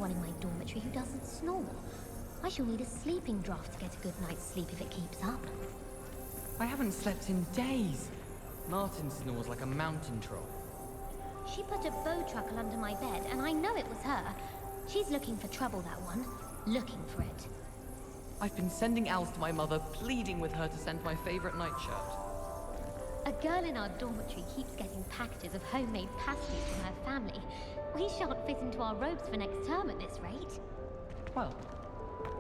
anyone in my dormitory who doesn't snore. I shall need a sleeping draught to get a good night's sleep if it keeps up. I haven't slept in days. Martin snores like a mountain troll. She put a bow truckle under my bed, and I know it was her. She's looking for trouble, that one. Looking for it. I've been sending owls to my mother, pleading with her to send my favorite nightshirt. A girl in our dormitory keeps getting packages of homemade pasties from her family. We shan't fit into our robes for next term at this rate. Well,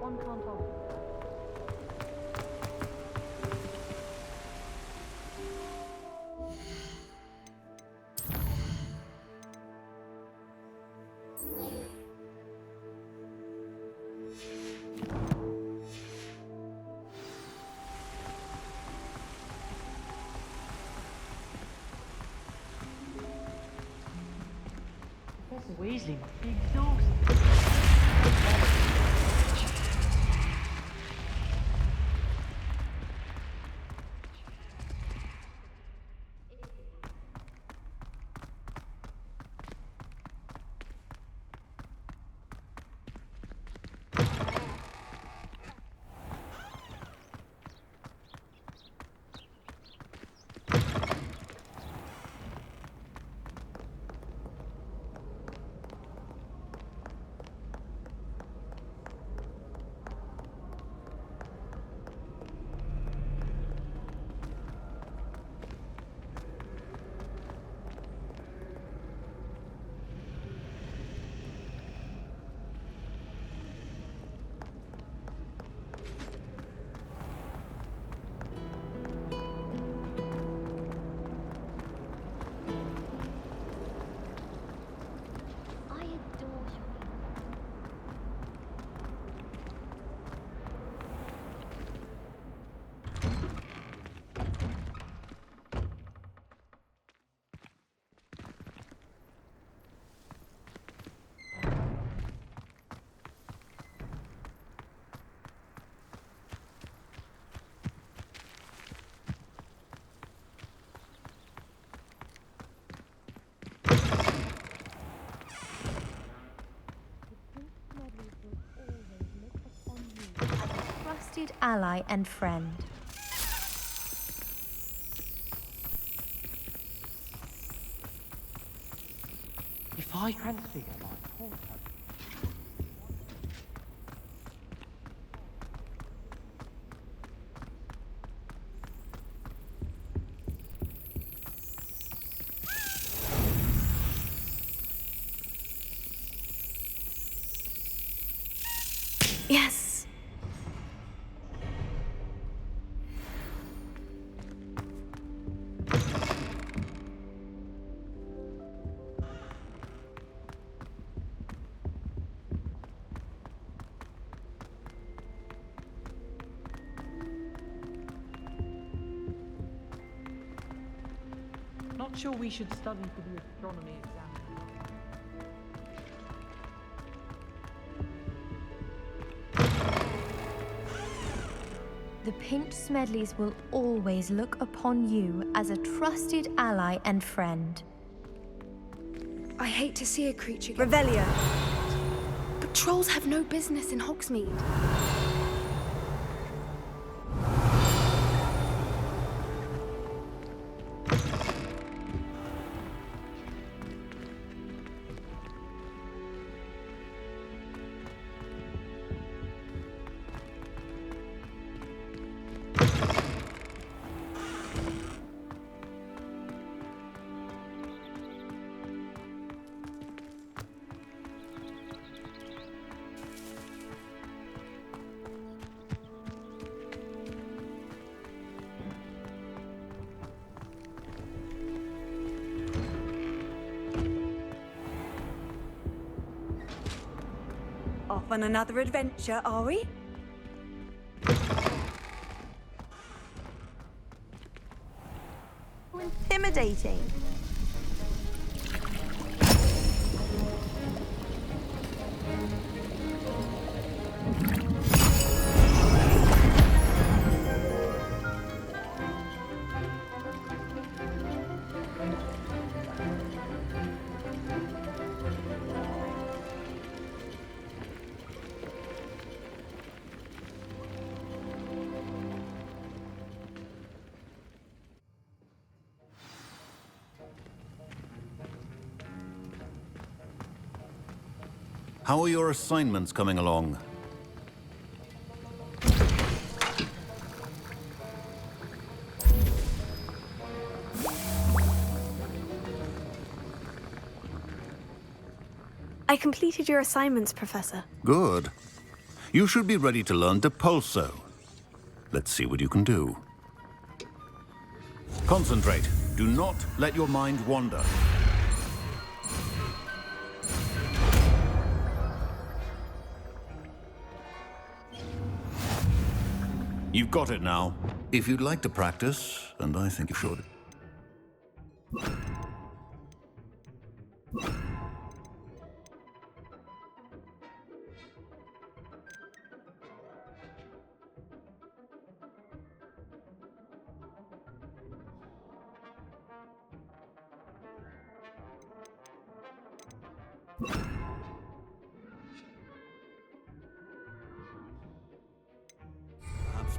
one can't argue. Professor Weasley must be exhausted. Ally and friend. If I transfigure my portrait. Yes. Not sure we should study for the astronomy exam. The Pink Smedleys will always look upon you as a trusted ally and friend. I hate to see a creature get... Revelio. But trolls have no business in Hogsmeade. Off on another adventure, are we? Intimidating. How are your assignments coming along? I completed your assignments, Professor. Good. You should be ready to learn Depulso. Let's see what you can do. Concentrate. Do not let your mind wander. You've got it now. If you'd like to practice, and I think you should.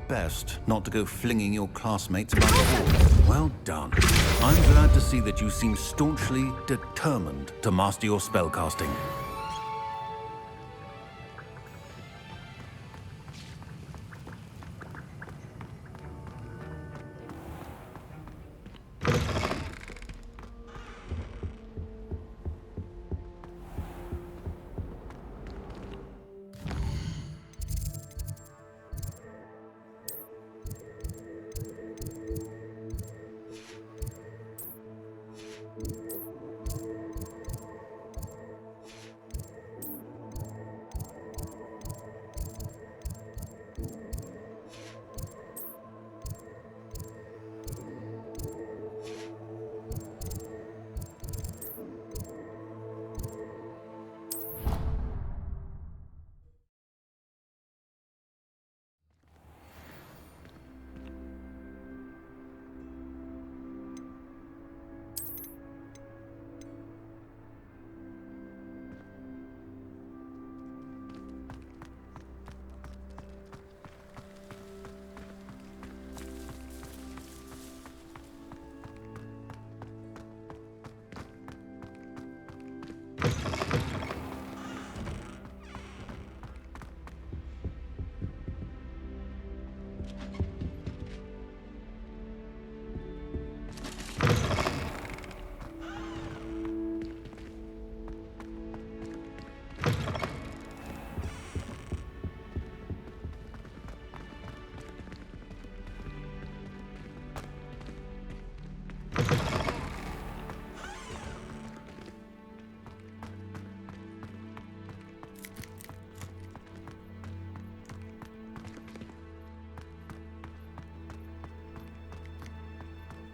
Best not to go flinging your classmates about the hall. Well done. I'm glad to see that you seem staunchly determined to master your spellcasting.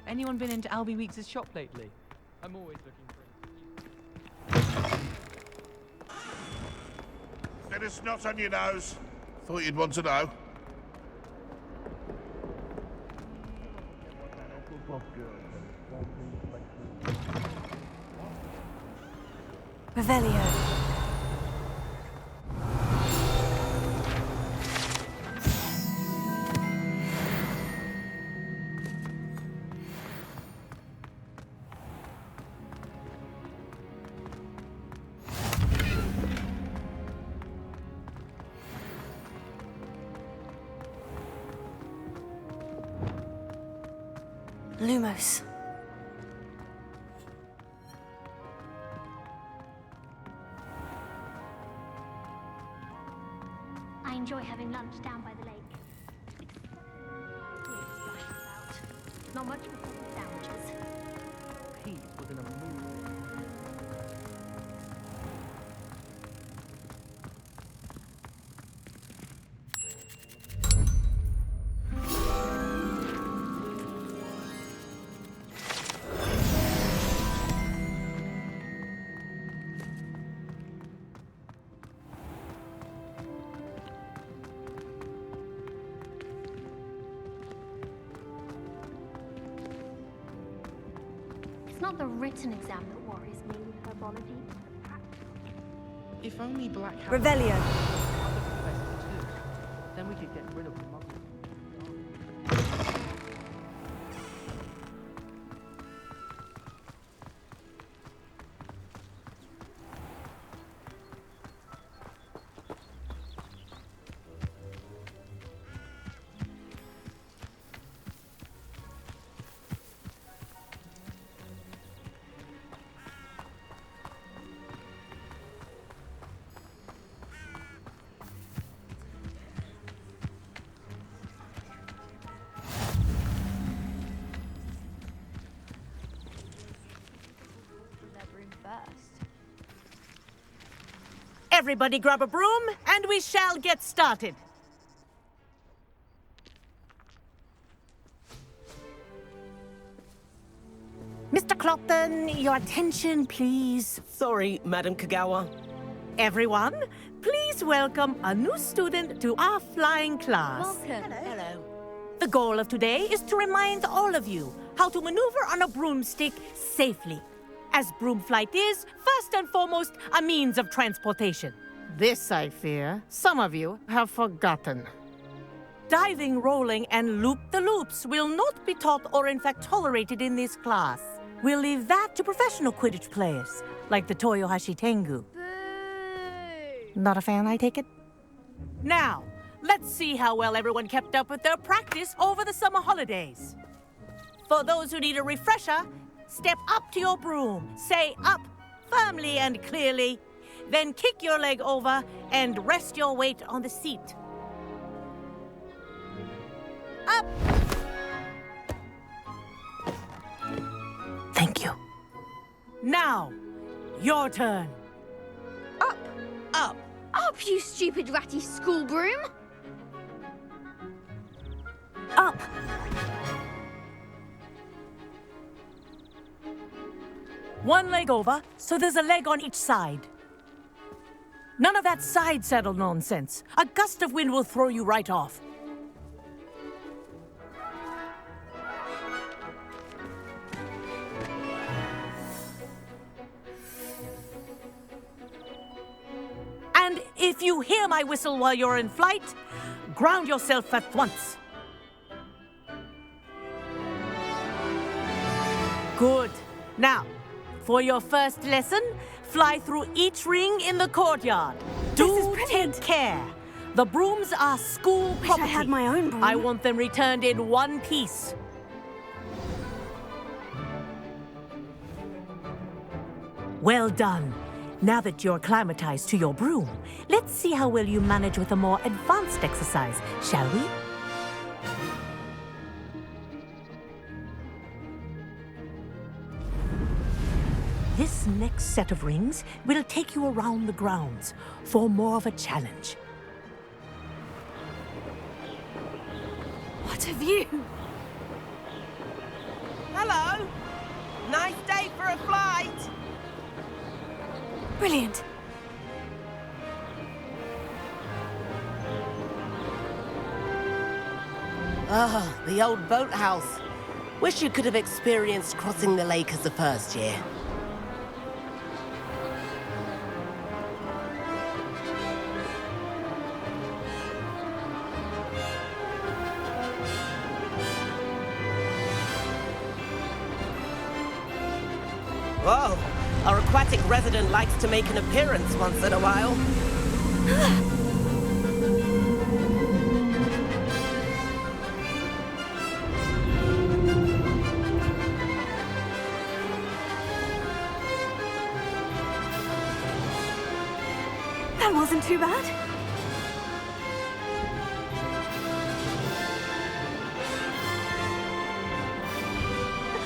Anyone been into Albie Weeks' shop lately? I'm always looking for Bit of snot on your nose. Thought you'd want to know. Revelio. Lumos. I enjoy having lunch down by the lake. Not much for sandwiches. Pete was in a mood. It's not the written exam that worries me, herbology. If only Black had Revelio. other professors too, then we could get rid of the muggle. first. Everybody grab a broom, and we shall get started. Mr. Clopton, your attention, please. Sorry, Madam Kagawa. Everyone, please welcome a new student to our flying class. Welcome. Hello. The goal of today is to remind all of you how to maneuver on a broomstick safely, as broom flight is, first and foremost, a means of transportation. This, I fear, some of you have forgotten. Diving, rolling, and loop-the-loops will not be taught or in fact tolerated in this class. We'll leave that to professional Quidditch players, like the Toyohashi Tengu. Boo! Not a fan, I take it? Now, let's see how well everyone kept up with their practice over the summer holidays. For those who need a refresher, step up to your broom, say up firmly and clearly, then kick your leg over and rest your weight on the seat. Up! Thank you. Now, your turn. Up! Up! Up, you stupid ratty school broom! Up! One leg over, so there's a leg on each side. None of that side saddle nonsense. A gust of wind will throw you right off. And if you hear my whistle while you're in flight, ground yourself at once. Good. Now, for your first lesson, fly through each ring in the courtyard. Do take care. The brooms are school property. I had my own broom. I want them returned in one piece. Well done. Now that you're acclimatized to your broom, let's see how well you manage with a more advanced exercise, shall we? This next set of rings will take you around the grounds for more of a challenge. What a view! Hello! Nice day for a flight! Brilliant. Ah, the old boathouse. Wish you could have experienced crossing the lake as the first year. Whoa! Our aquatic resident likes to make an appearance once in a while. That wasn't too bad.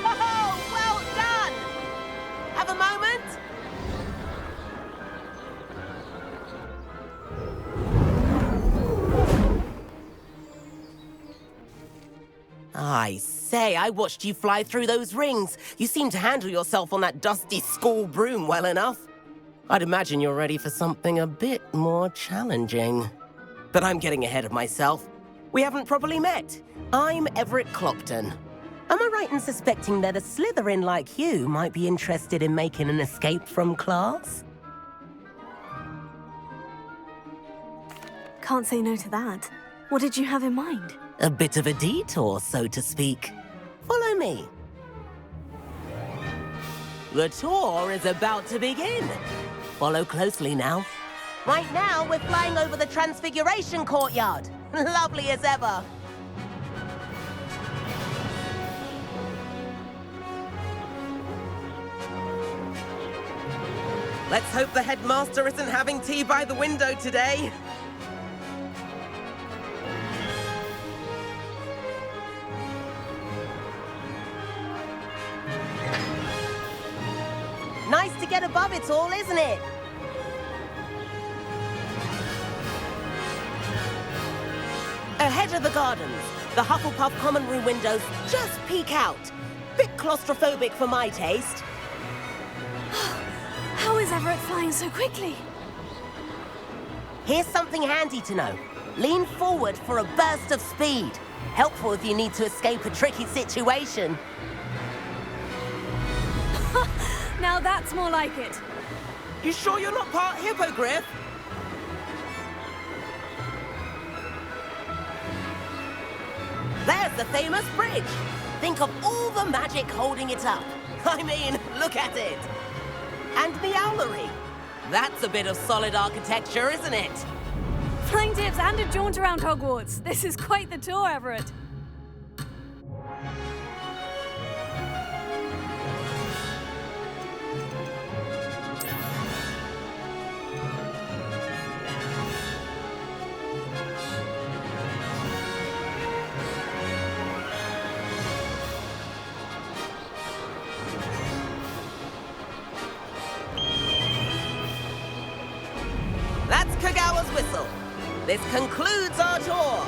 Oh, well done! Have a moment? I say, I watched you fly through those rings. You seem to handle yourself on that dusty school broom well enough. I'd imagine you're ready for something a bit more challenging. But I'm getting ahead of myself. We haven't properly met. I'm Everett Clopton. Am I right in suspecting that a Slytherin like you might be interested in making an escape from class? Can't say no to that. What did you have in mind? A bit of a detour, so to speak. Follow me. The tour is about to begin. Follow closely now. Right now, we're flying over the Transfiguration Courtyard. Lovely as ever. Let's hope the headmaster isn't having tea by the window today. Nice to get above it all, isn't it? Ahead of the gardens, the Hufflepuff common room windows just peek out. Bit claustrophobic for my taste. How is Everett flying so quickly? Here's something handy to know. Lean forward for a burst of speed. Helpful if you need to escape a tricky situation. Now that's more like it. You sure you're not part hippogriff? There's the famous bridge. Think of all the magic holding it up. I mean, look at it. And the owlery. That's a bit of solid architecture, isn't it? Flying tips and a jaunt around Hogwarts. This is quite the tour, Everett. That's Kagawa's whistle. This concludes our tour.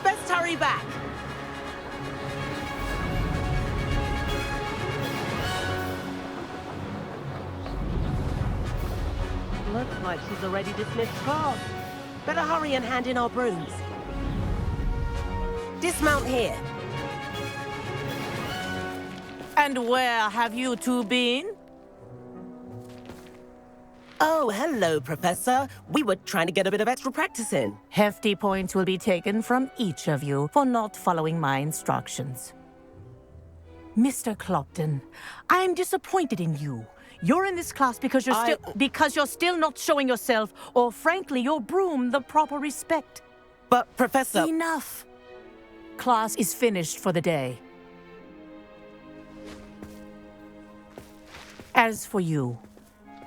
Best hurry back. Looks like she's already dismissed class. Better hurry and hand in our brooms. Dismount here. And where have you two been? Oh, hello, Professor. We were trying to get a bit of extra practice in. Hefty points will be taken from each of you for not following my instructions. Mr. Clopton, I'm disappointed in you. You're in this class because you're still not showing yourself, or frankly, your broom the proper respect. But, Professor... Enough. Class is finished for the day. As for you,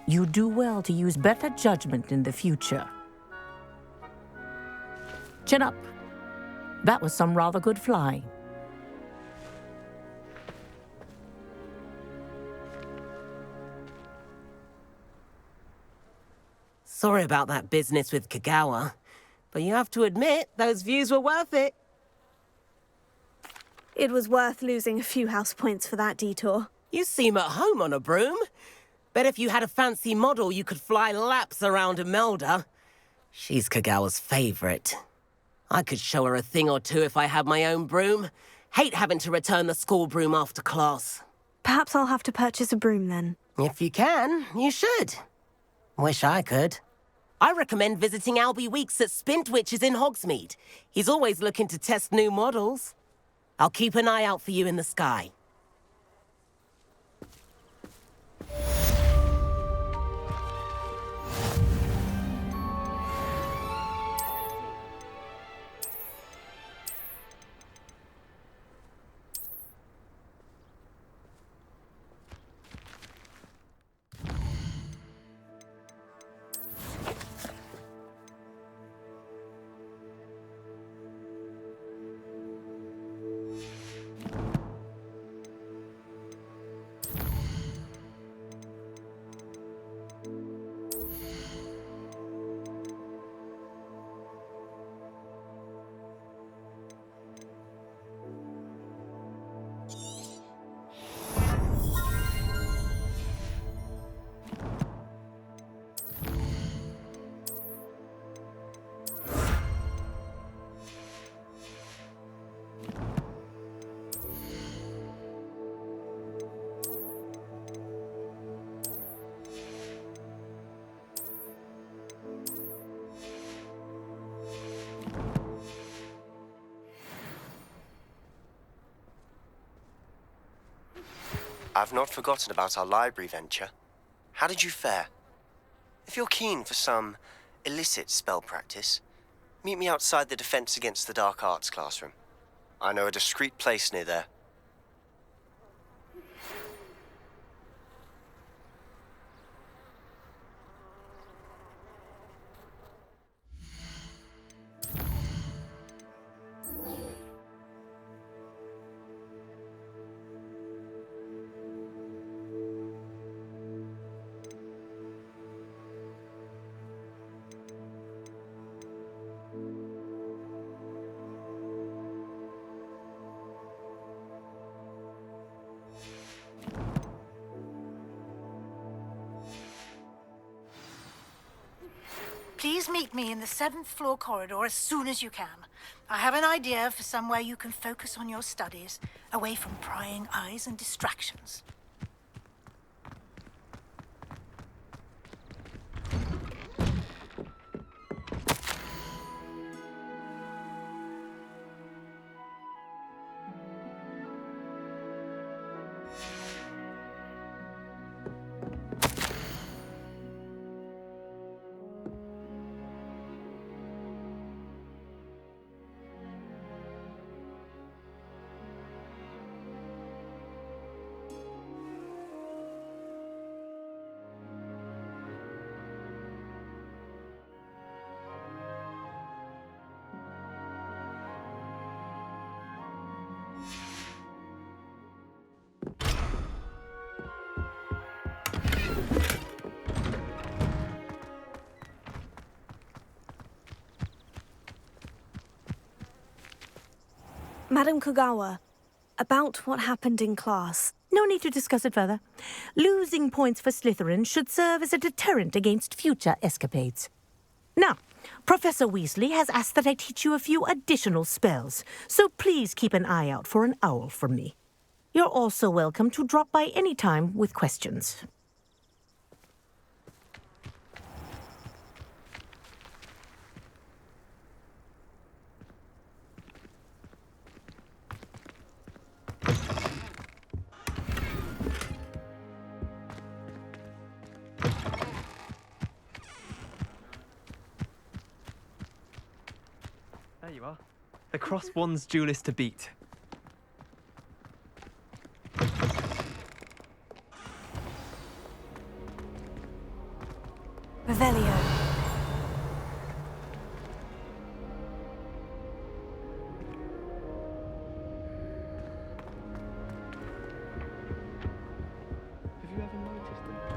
you do well to use better judgment in the future. Chin up. That was some rather good flying. Sorry about that business with Kagawa, but you have to admit, those views were worth it. It was worth losing a few house points for that detour. You seem at home on a broom. Bet if you had a fancy model, you could fly laps around Imelda. She's Kagawa's favorite. I could show her a thing or two if I had my own broom. Hate having to return the school broom after class. Perhaps I'll have to purchase a broom then. If you can, you should. Wish I could. I recommend visiting Albie Weeks at Spintwitches in Hogsmeade. He's always looking to test new models. I'll keep an eye out for you in the sky. I've not forgotten about our library venture. How did you fare? If you're keen for some illicit spell practice, meet me outside the Defense Against the Dark Arts classroom. I know a discreet place near there. Please meet me in the 7th floor corridor as soon as you can. I have an idea for somewhere you can focus on your studies, away from prying eyes and distractions. Madam Kogawa, about what happened in class. No need to discuss it further. Losing points for Slytherin should serve as a deterrent against future escapades. Now, Professor Weasley has asked that I teach you a few additional spells, so please keep an eye out for an owl from me. You're also welcome to drop by any time with questions. There you are. The cross wands duelist to beat. Revelio. Have you ever noticed them?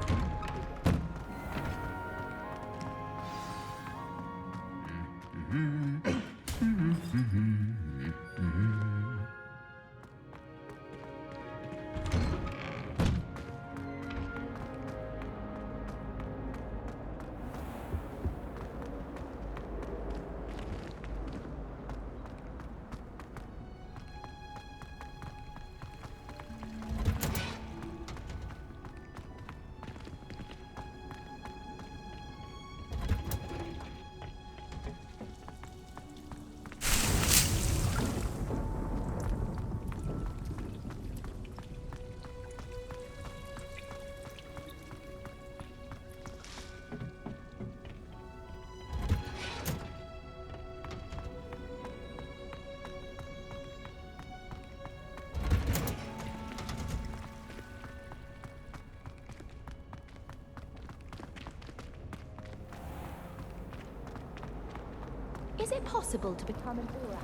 Is it possible to become an aura?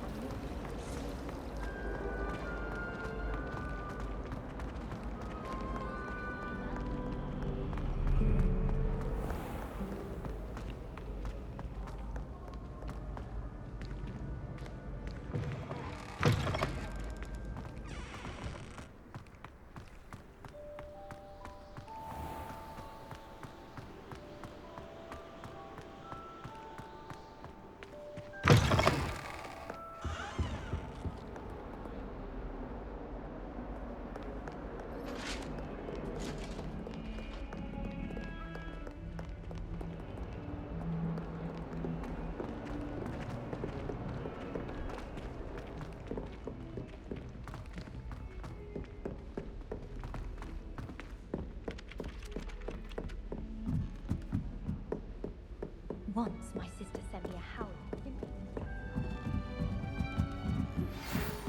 Once my sister sent me a howl.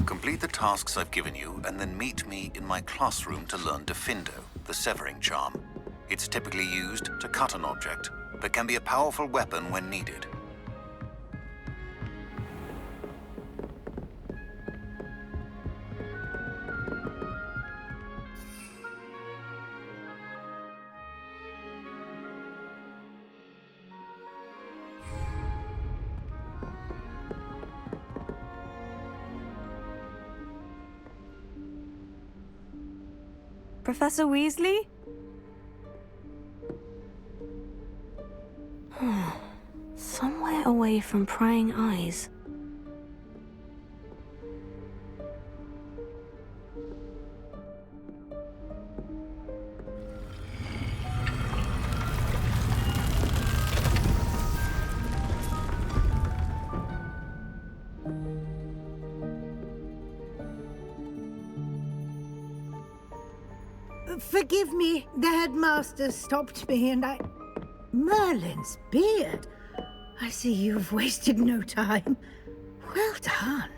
Complete the tasks I've given you, and then meet me in my classroom to learn Diffindo, the severing charm. It's typically used to cut an object, but can be a powerful weapon when needed. Professor Weasley? away from prying eyes. Forgive me, the headmaster stopped me and I... Merlin's beard. I see you've wasted no time. Well done.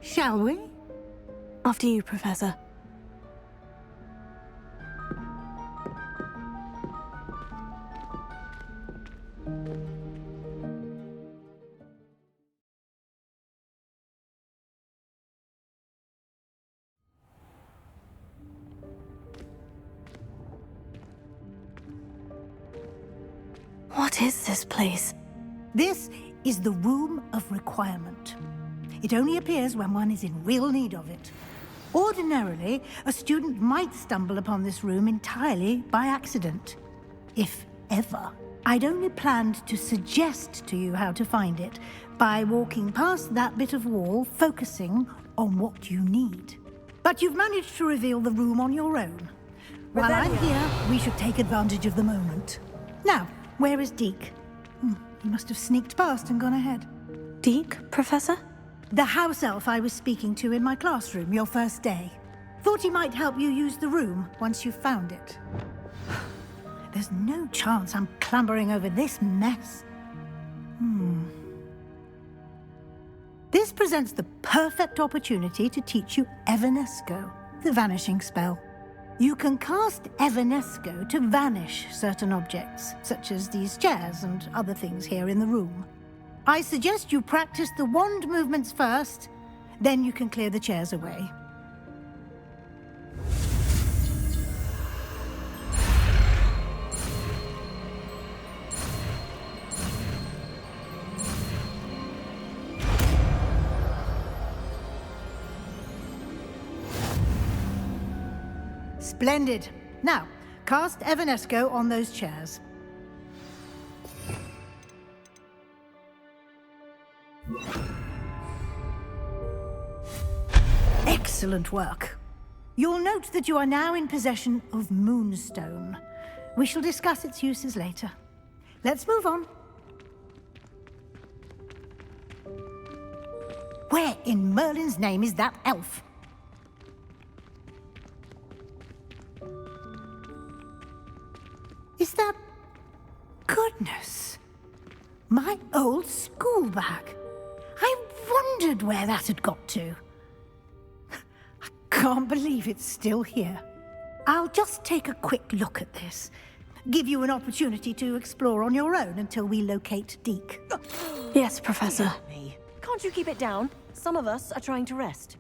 Shall we? After you, Professor. What is this place? This is the Room of Requirement. It only appears when one is in real need of it. Ordinarily, a student might stumble upon this room entirely by accident. If ever. I'd only planned to suggest to you how to find it by walking past that bit of wall, focusing on what you need. But you've managed to reveal the room on your own. While I'm here, we should take advantage of the moment. Now, where is Deke? He must have sneaked past and gone ahead. Deke, Professor? The house elf I was speaking to in my classroom your first day. Thought he might help you use the room once you found it. There's no chance I'm clambering over this mess. This presents the perfect opportunity to teach you Evanesco, the vanishing spell. You can cast Evanesco to vanish certain objects, such as these chairs and other things here in the room. I suggest you practice the wand movements first, then you can clear the chairs away. Splendid. Now, cast Evanesco on those chairs. Excellent work. You'll note that you are now in possession of Moonstone. We shall discuss its uses later. Let's move on. Where in Merlin's name is that elf? Is that... Goodness. My old school bag. I wondered where that had got to. I can't believe it's still here. I'll just take a quick look at this. Give you an opportunity to explore on your own until we locate Deke. Yes, Professor. Can't you keep it down? Some of us are trying to rest.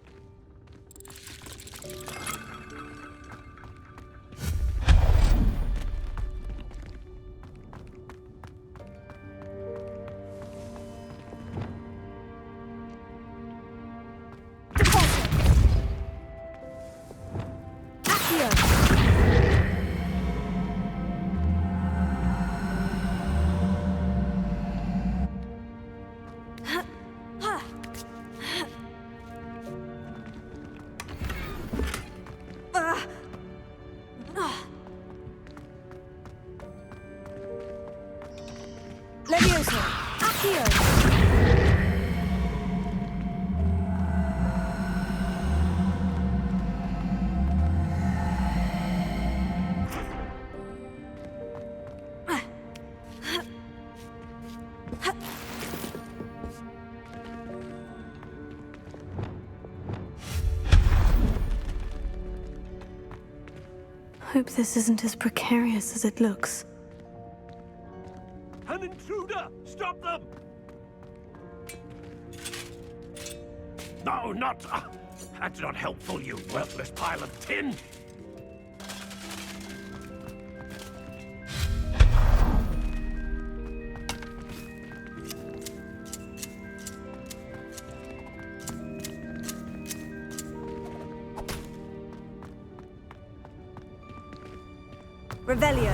Hope this isn't as precarious as it looks. An intruder! Stop them! No, not... that's not helpful, you worthless pile of tin! Revelio.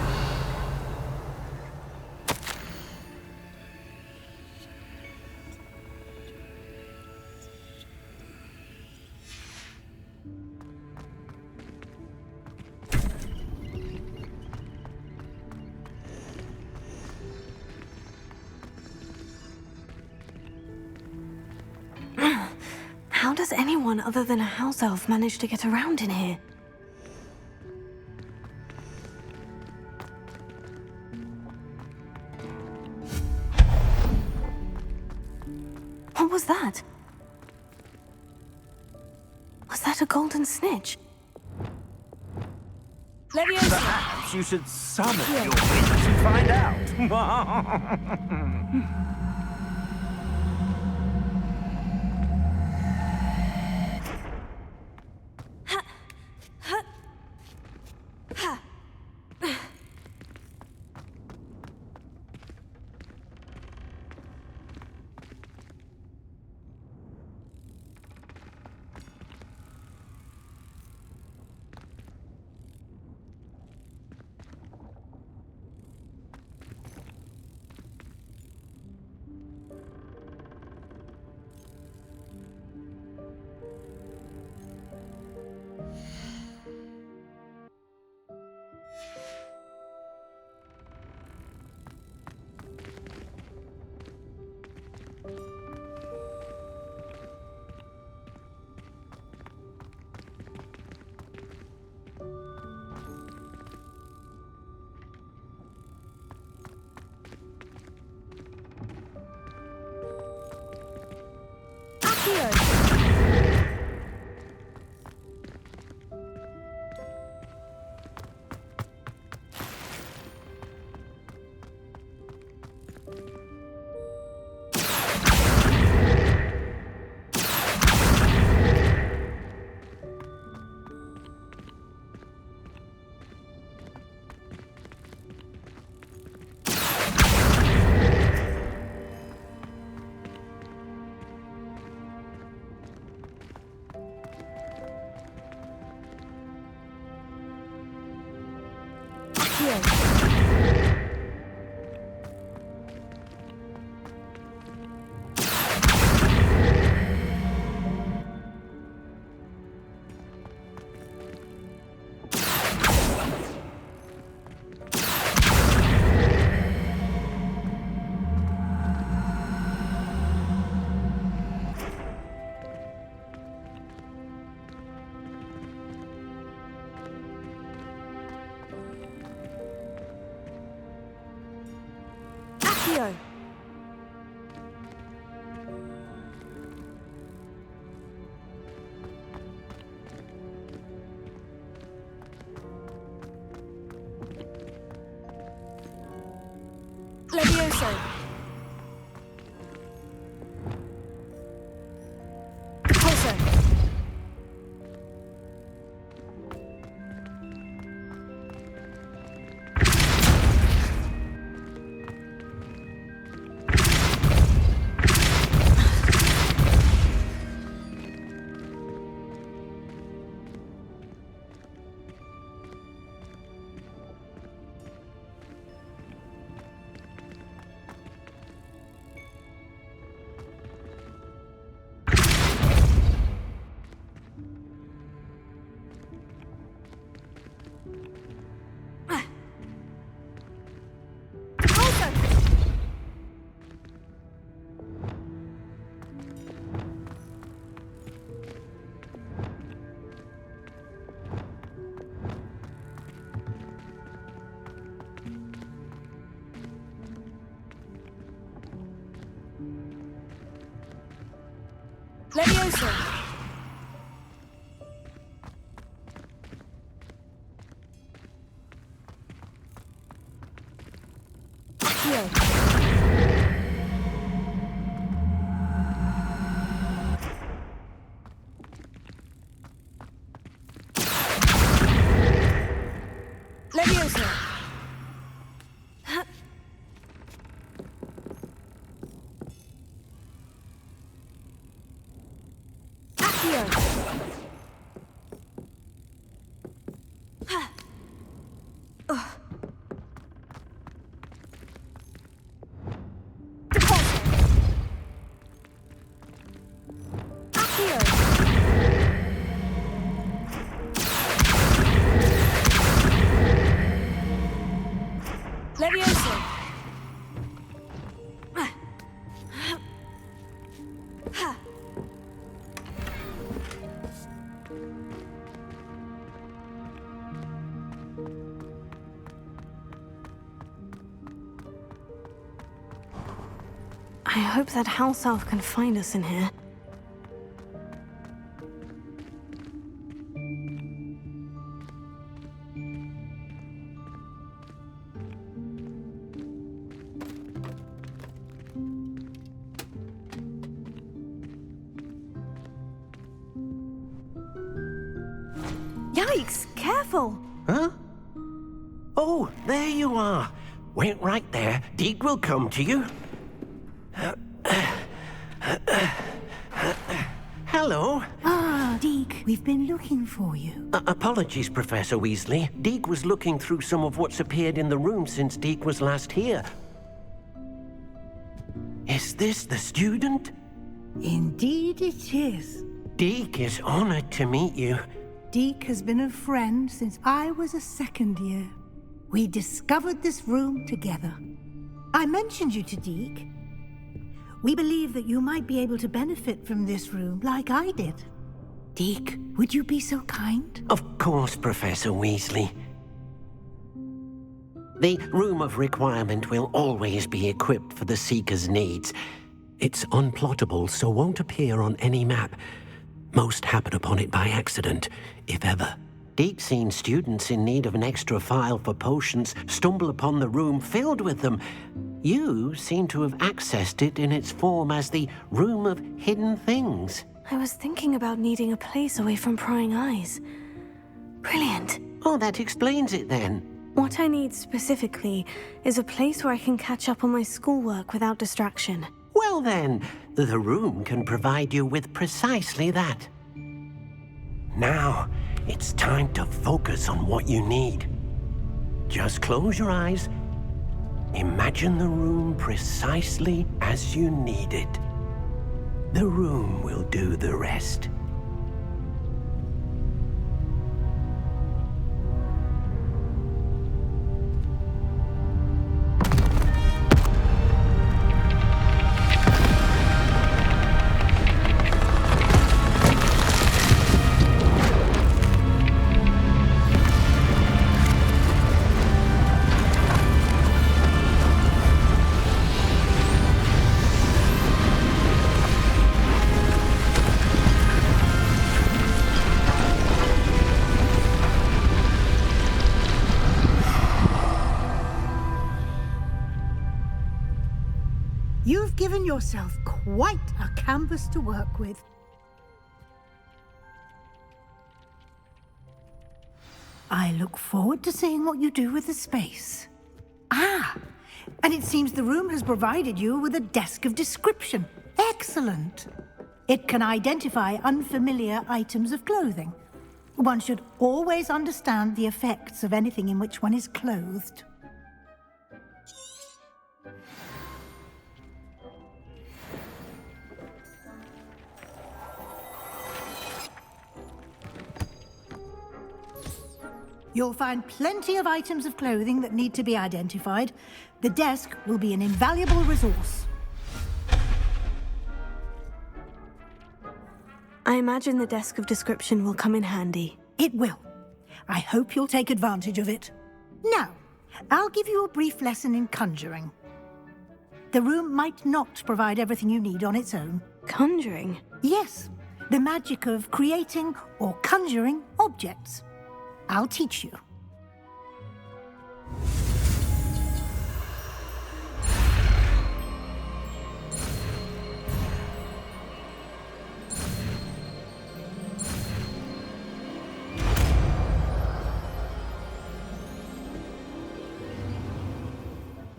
does anyone other than a house elf manage to get around in here? What was that? Was that a golden snitch? Perhaps you should summon your wits and find out. Levioso. Repulsor. Levioso. Accio. Levioso. Levioso. I hope that house elf can find us in here. Yikes! Careful! Huh? Oh, there you are. Wait right there. Deke will come to you. Hello. Ah, Deke, we've been looking for you. Apologies, Professor Weasley. Deke was looking through some of what's appeared in the room since Deke was last here. Is this the student? Indeed it is. Deke is honored to meet you. Deke has been a friend since I was a second year. We discovered this room together. I mentioned you to Deke. We believe that you might be able to benefit from this room like I did. Deke, would you be so kind? Of course, Professor Weasley. The Room of Requirement will always be equipped for the Seeker's needs. It's unplottable, so won't appear on any map. Most happen upon it by accident, if ever. Deke's seen students in need of an extra file for potions stumble upon the room filled with them. You seem to have accessed it in its form as the Room of Hidden Things. I was thinking about needing a place away from prying eyes. Brilliant. Oh, that explains it then. What I need specifically is a place where I can catch up on my schoolwork without distraction. Well then, the room can provide you with precisely that. Now, it's time to focus on what you need. Just close your eyes. Imagine the room precisely as you need it. The room will do the rest. You've given yourself quite a canvas to work with. I look forward to seeing what you do with the space. Ah, and it seems the room has provided you with a desk of description. Excellent. It can identify unfamiliar items of clothing. One should always understand the effects of anything in which one is clothed. You'll find plenty of items of clothing that need to be identified. The desk will be an invaluable resource. I imagine the desk of description will come in handy. It will. I hope you'll take advantage of it. Now, I'll give you a brief lesson in conjuring. The room might not provide everything you need on its own. Conjuring? Yes, the magic of creating or conjuring objects. I'll teach you.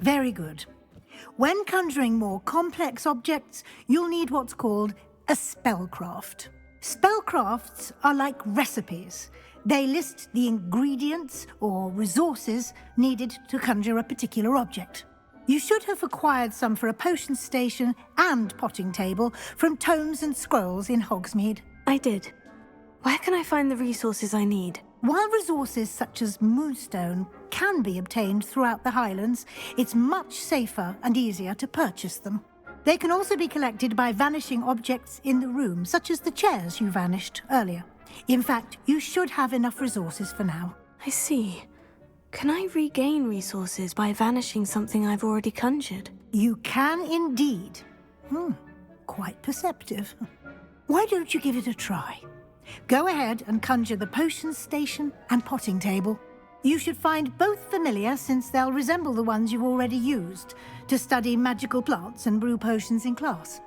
Very good. When conjuring more complex objects, you'll need what's called a spellcraft. Spellcrafts are like recipes. They list the ingredients or resources needed to conjure a particular object. You should have acquired some for a potion station and potting table from tomes and scrolls in Hogsmeade. I did. Where can I find the resources I need? While resources such as moonstone can be obtained throughout the Highlands, it's much safer and easier to purchase them. They can also be collected by vanishing objects in the room, such as the chairs you vanished earlier. In fact, you should have enough resources for now. I see. Can I regain resources by vanishing something I've already conjured? You can indeed. Quite perceptive. Why don't you give it a try? Go ahead and conjure the potions station and potting table. You should find both familiar, since they'll resemble the ones you already used to study magical plants and brew potions in class.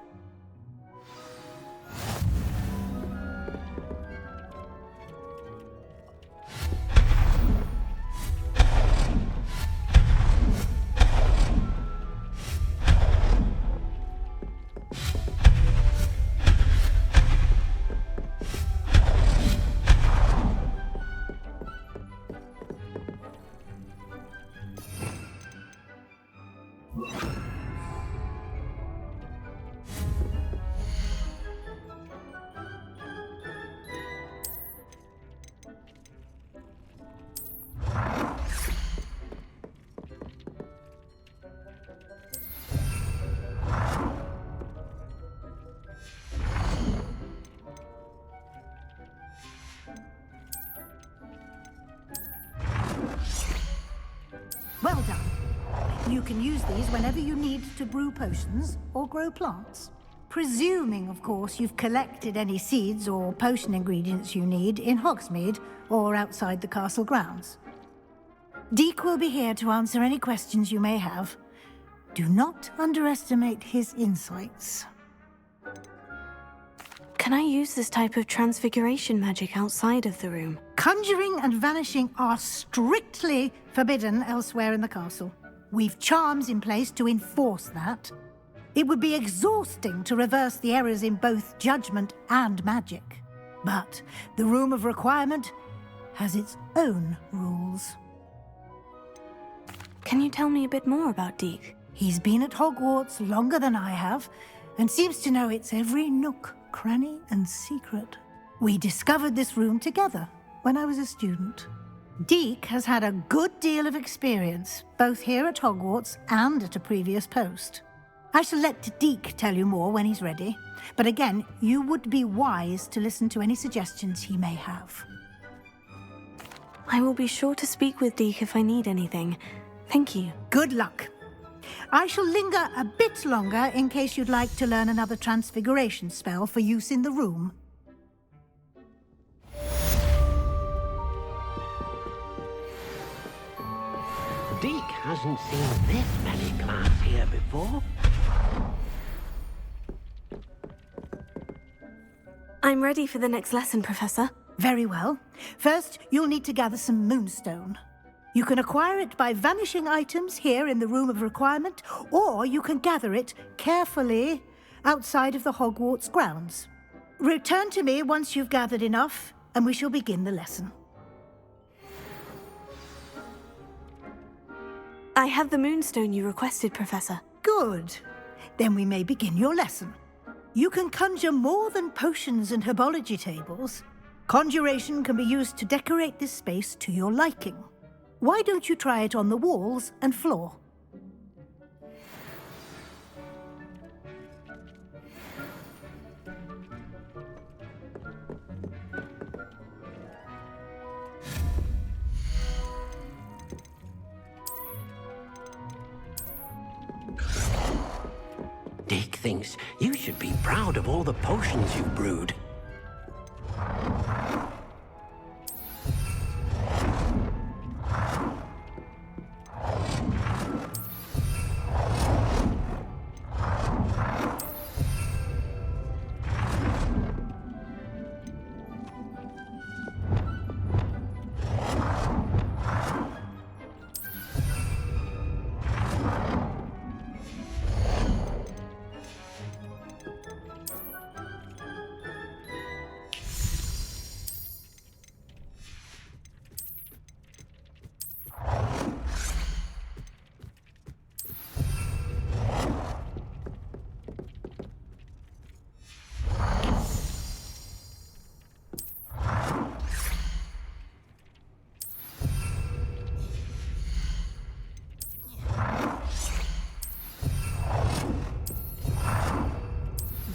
Well done. You can use these whenever you need to brew potions or grow plants. Presuming, of course, you've collected any seeds or potion ingredients you need in Hogsmeade or outside the castle grounds. Deek will be here to answer any questions you may have. Do not underestimate his insights. Can I use this type of transfiguration magic outside of the room? Conjuring and vanishing are strictly forbidden elsewhere in the castle. We've charms in place to enforce that. It would be exhausting to reverse the errors in both judgment and magic. But the Room of Requirement has its own rules. Can you tell me a bit more about Deek? He's been at Hogwarts longer than I have, and seems to know its every nook, cranny, and secret. We discovered this room together when I was a student. Deek has had a good deal of experience, both here at Hogwarts and at a previous post. I shall let Deek tell you more when he's ready, but again, you would be wise to listen to any suggestions he may have. I will be sure to speak with Deek if I need anything. Thank you. Good luck. I shall linger a bit longer in case you'd like to learn another transfiguration spell for use in the room. Deek hasn't seen this many plants here before. I'm ready for the next lesson, Professor. Very well. First, you'll need to gather some moonstone. You can acquire it by vanishing items here in the Room of Requirement, or you can gather it carefully outside of the Hogwarts grounds. Return to me once you've gathered enough, and we shall begin the lesson. I have the moonstone you requested, Professor. Good. Then we may begin your lesson. You can conjure more than potions and herbology tables. Conjuration can be used to decorate this space to your liking. Why don't you try it on the walls and floor? Deek thinks you should be proud of all the potions you've brewed.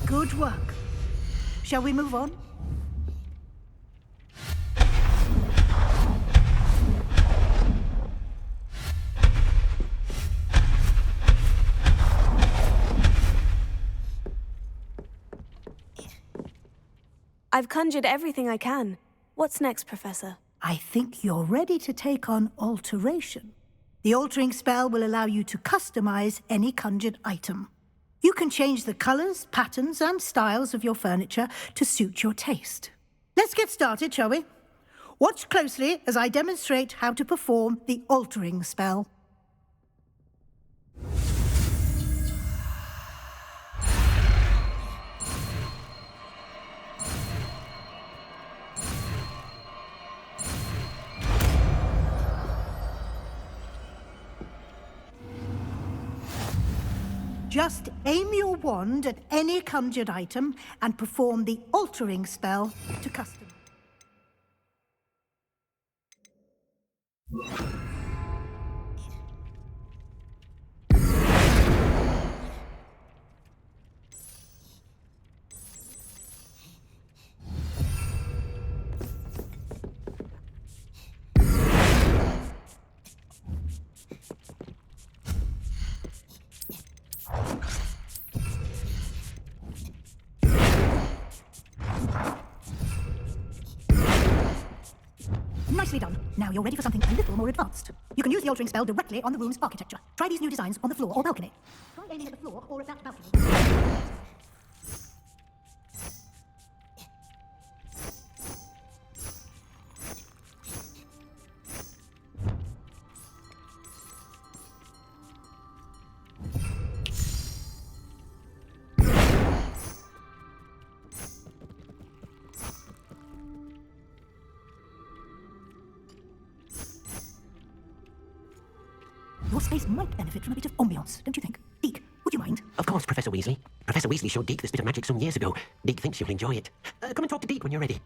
Good work. Shall we move on? I've conjured everything I can. What's next, Professor? I think you're ready to take on alteration. The altering spell will allow you to customize any conjured item. You can change the colors, patterns, and styles of your furniture to suit your taste. Let's get started, shall we? Watch closely as I demonstrate how to perform the altering spell. Just aim your wand at any conjured item and perform the altering spell to custom. Nicely done. Now you're ready for something a little more advanced. You can use the altering spell directly on the room's architecture. Try these new designs on the floor or balcony. Try aiming at the floor or at that balcony. Your space might benefit from a bit of ambiance, don't you think? Deke, would you mind? Of course, Professor Weasley. Professor Weasley showed Deke this bit of magic some years ago. Deke thinks you'll enjoy it. Come and talk to Deke when you're ready.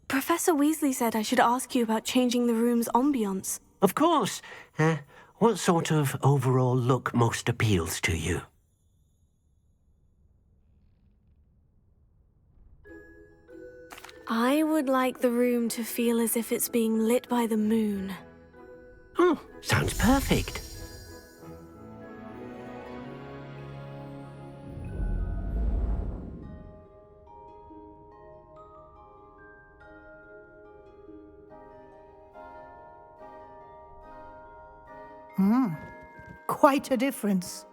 Professor Weasley said I should ask you about changing the room's ambiance. Of course. What sort of overall look most appeals to you? I would like the room to feel as if it's being lit by the moon. Oh, sounds perfect. Quite a difference.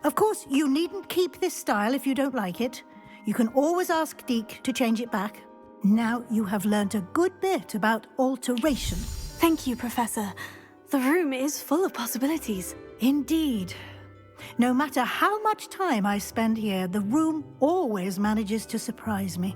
Of course, you needn't keep this style if you don't like it. You can always ask Deke to change it back. Now you have learnt a good bit about alteration. Thank you, Professor. The room is full of possibilities. Indeed. No matter how much time I spend here, the room always manages to surprise me.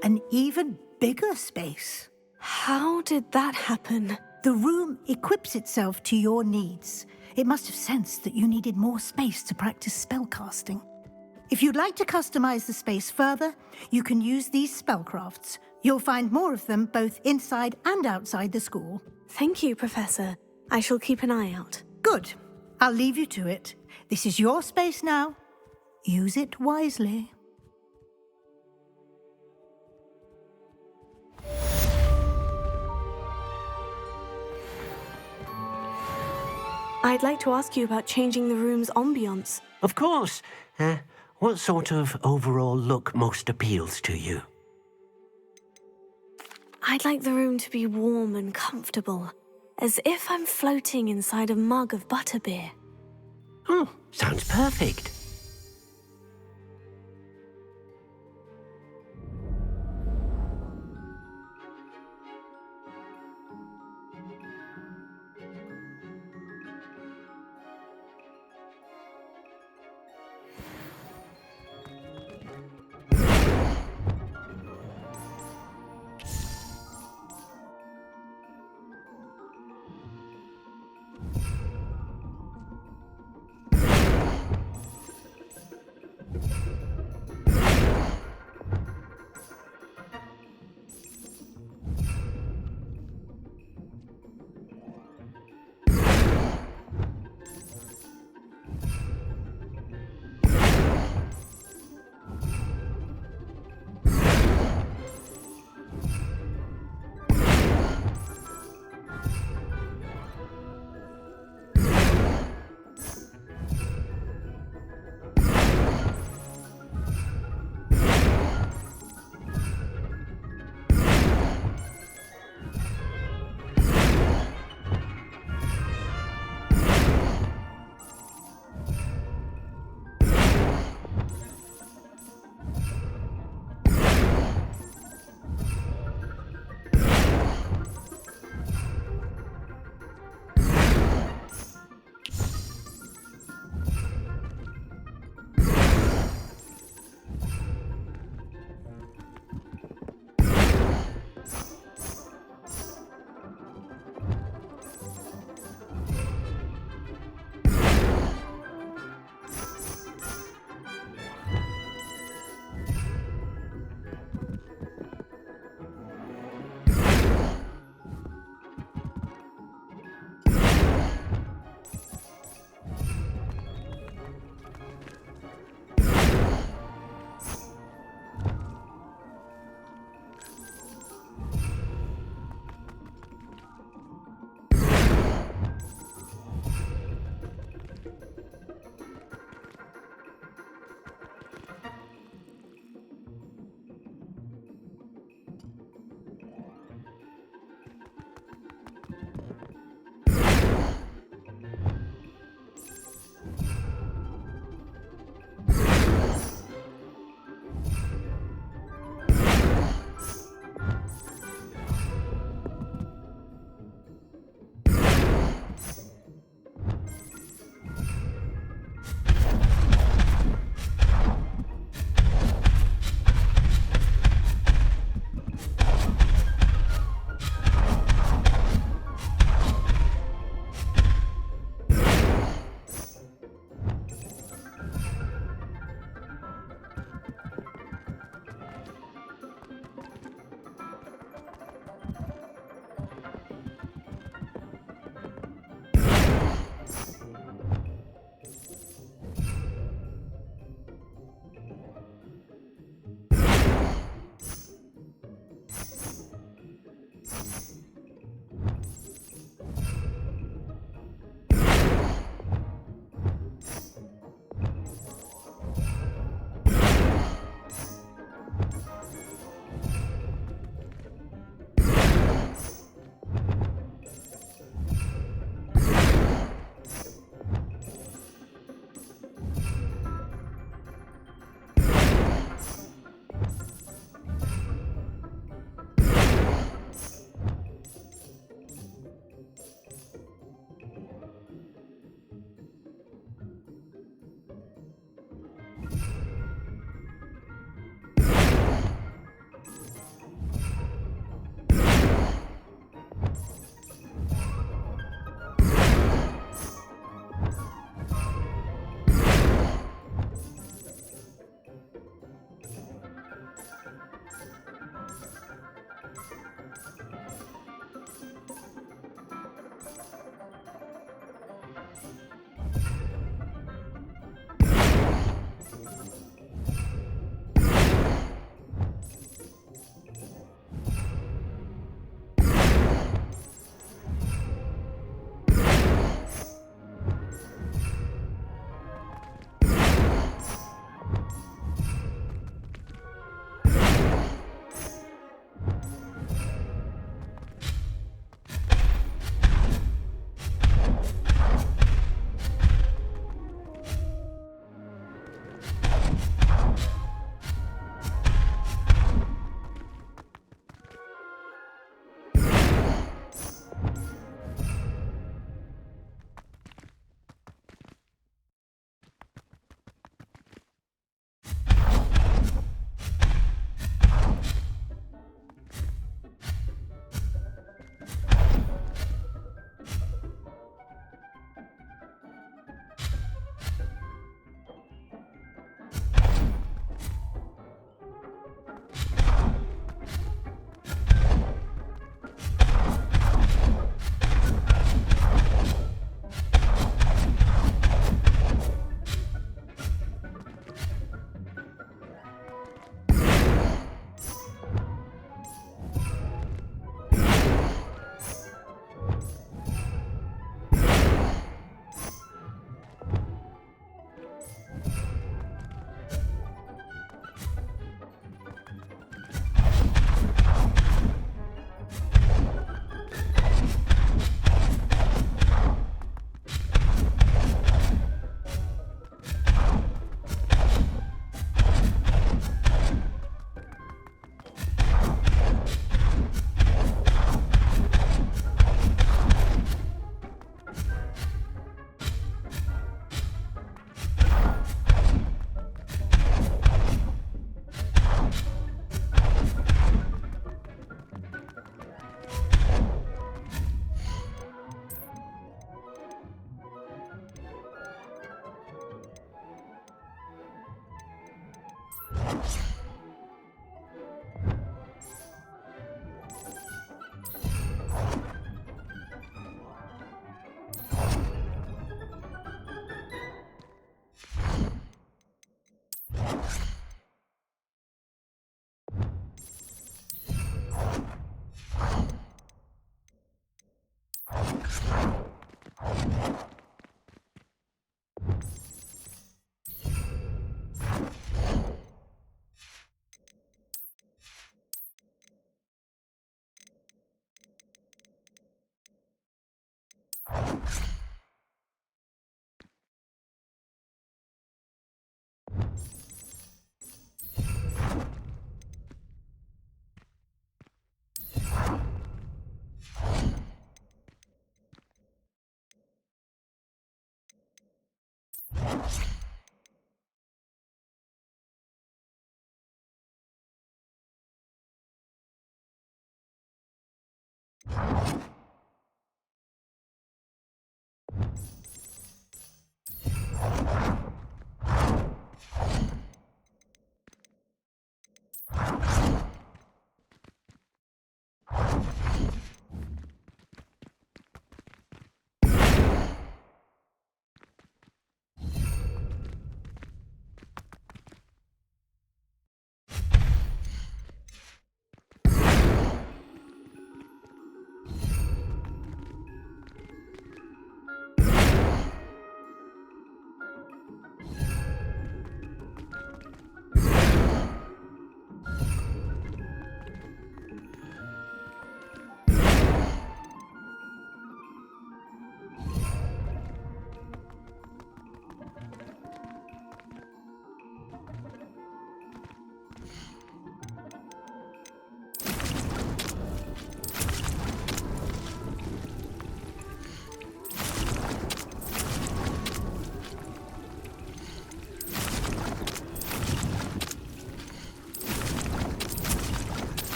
An even bigger space. How did that happen? The room equips itself to your needs. It must have sensed that you needed more space to practice spellcasting. If you'd like to customize the space further, you can use these spellcrafts. You'll find more of them both inside and outside the school. Thank you, Professor. I shall keep an eye out. Good. I'll leave you to it. This is your space now. Use it wisely. I'd like to ask you about changing the room's ambiance. Of course. What sort of overall look most appeals to you? I'd like the room to be warm and comfortable, as if I'm floating inside a mug of butterbeer. Oh, sounds perfect.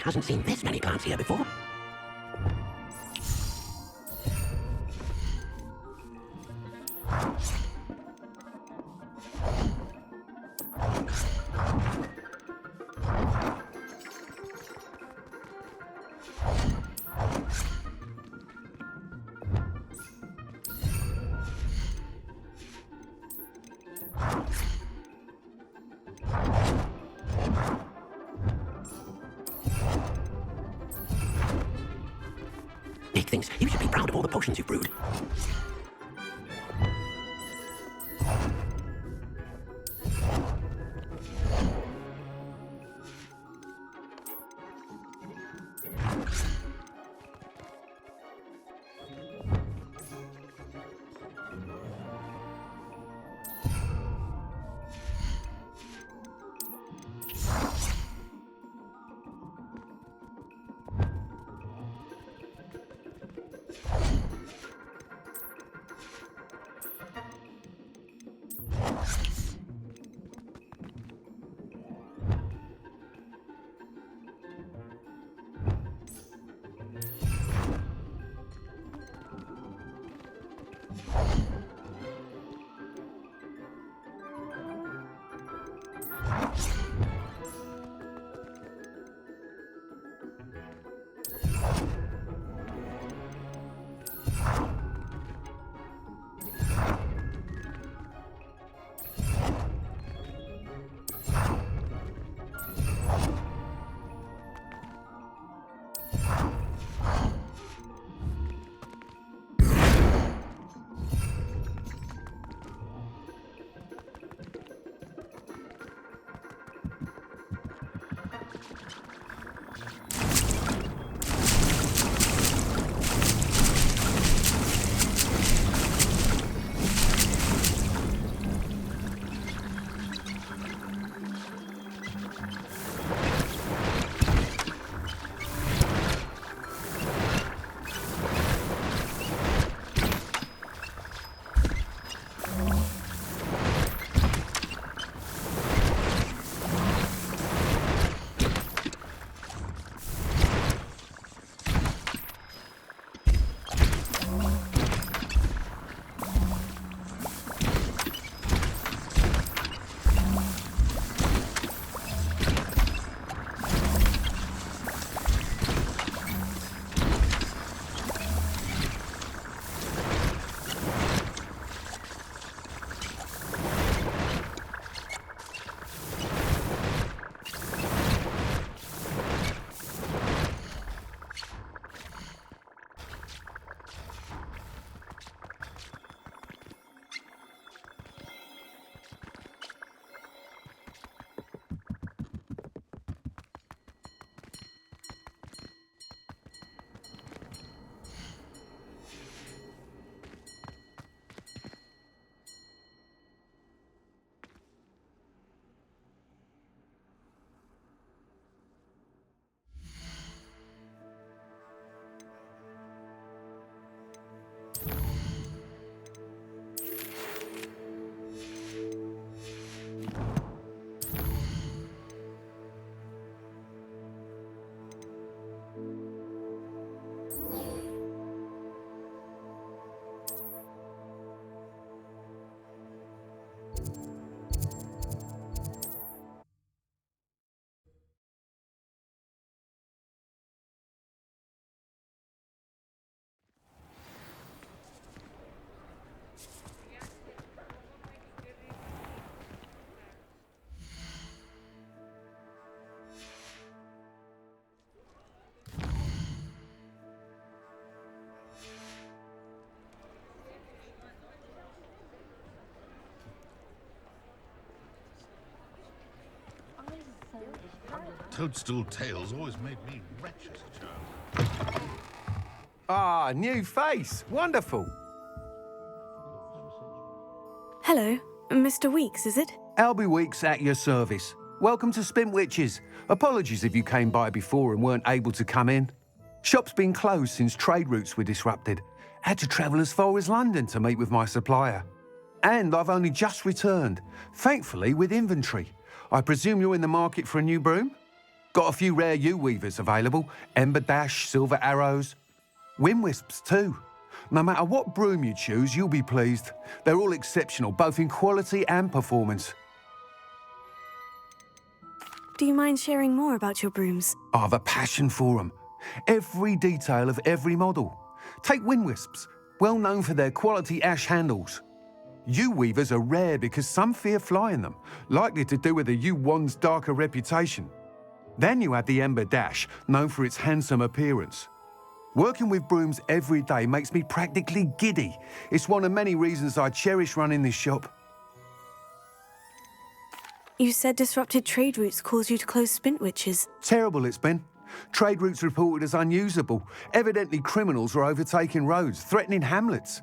hasn't seen this many plants here before. Nick thinks you should be proud of all the potions you've brewed. Toadstool tales always made me wretched as a child. Ah, new face. Wonderful. Hello, Mr. Weeks, is it? Albie Weeks at your service. Welcome to Spintwitches. Apologies if you came by before and weren't able to come in. Shop's been closed since trade routes were disrupted. Had to travel as far as London to meet with my supplier. And I've only just returned, thankfully with inventory. I presume you're in the market for a new broom? Got a few rare U-weavers available. Ember Dash, Silver Arrows. Wind Wisps too. No matter what broom you choose, you'll be pleased. They're all exceptional, both in quality and performance. Do you mind sharing more about your brooms? I have a passion for them. Every detail of every model. Take Wind Wisps, well known for their quality ash handles. U-weavers are rare because some fear flying them, likely to do with the U-wand's darker reputation. Then you have the Ember Dash, known for its handsome appearance. Working with brooms every day makes me practically giddy. It's one of many reasons I cherish running this shop. You said disrupted trade routes caused you to close Spintwitches. Terrible it's been. Trade routes reported as unusable. Evidently criminals were overtaking roads, threatening hamlets.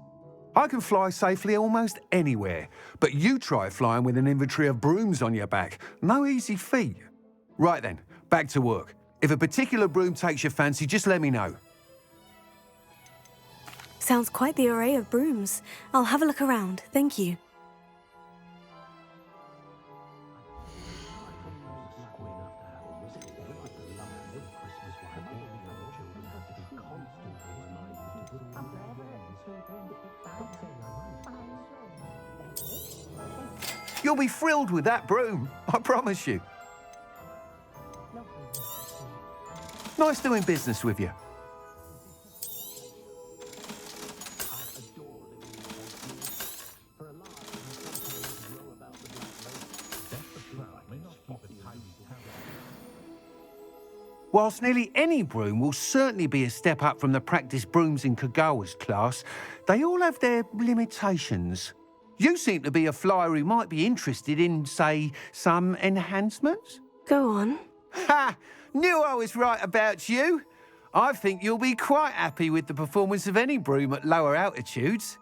I can fly safely almost anywhere, but you try flying with an inventory of brooms on your back. No easy feat. Right then, back to work. If a particular broom takes your fancy, just let me know. Sounds quite the array of brooms. I'll have a look around, thank you. You'll be thrilled with that broom, I promise you. Nice doing business with you. Whilst nearly any broom will certainly be a step up from the practice brooms in Kagawa's class, they all have their limitations. You seem to be a flyer who might be interested in, say, some enhancements? Go on. Ha! Knew I was right about you. I think you'll be quite happy with the performance of any broom at lower altitudes.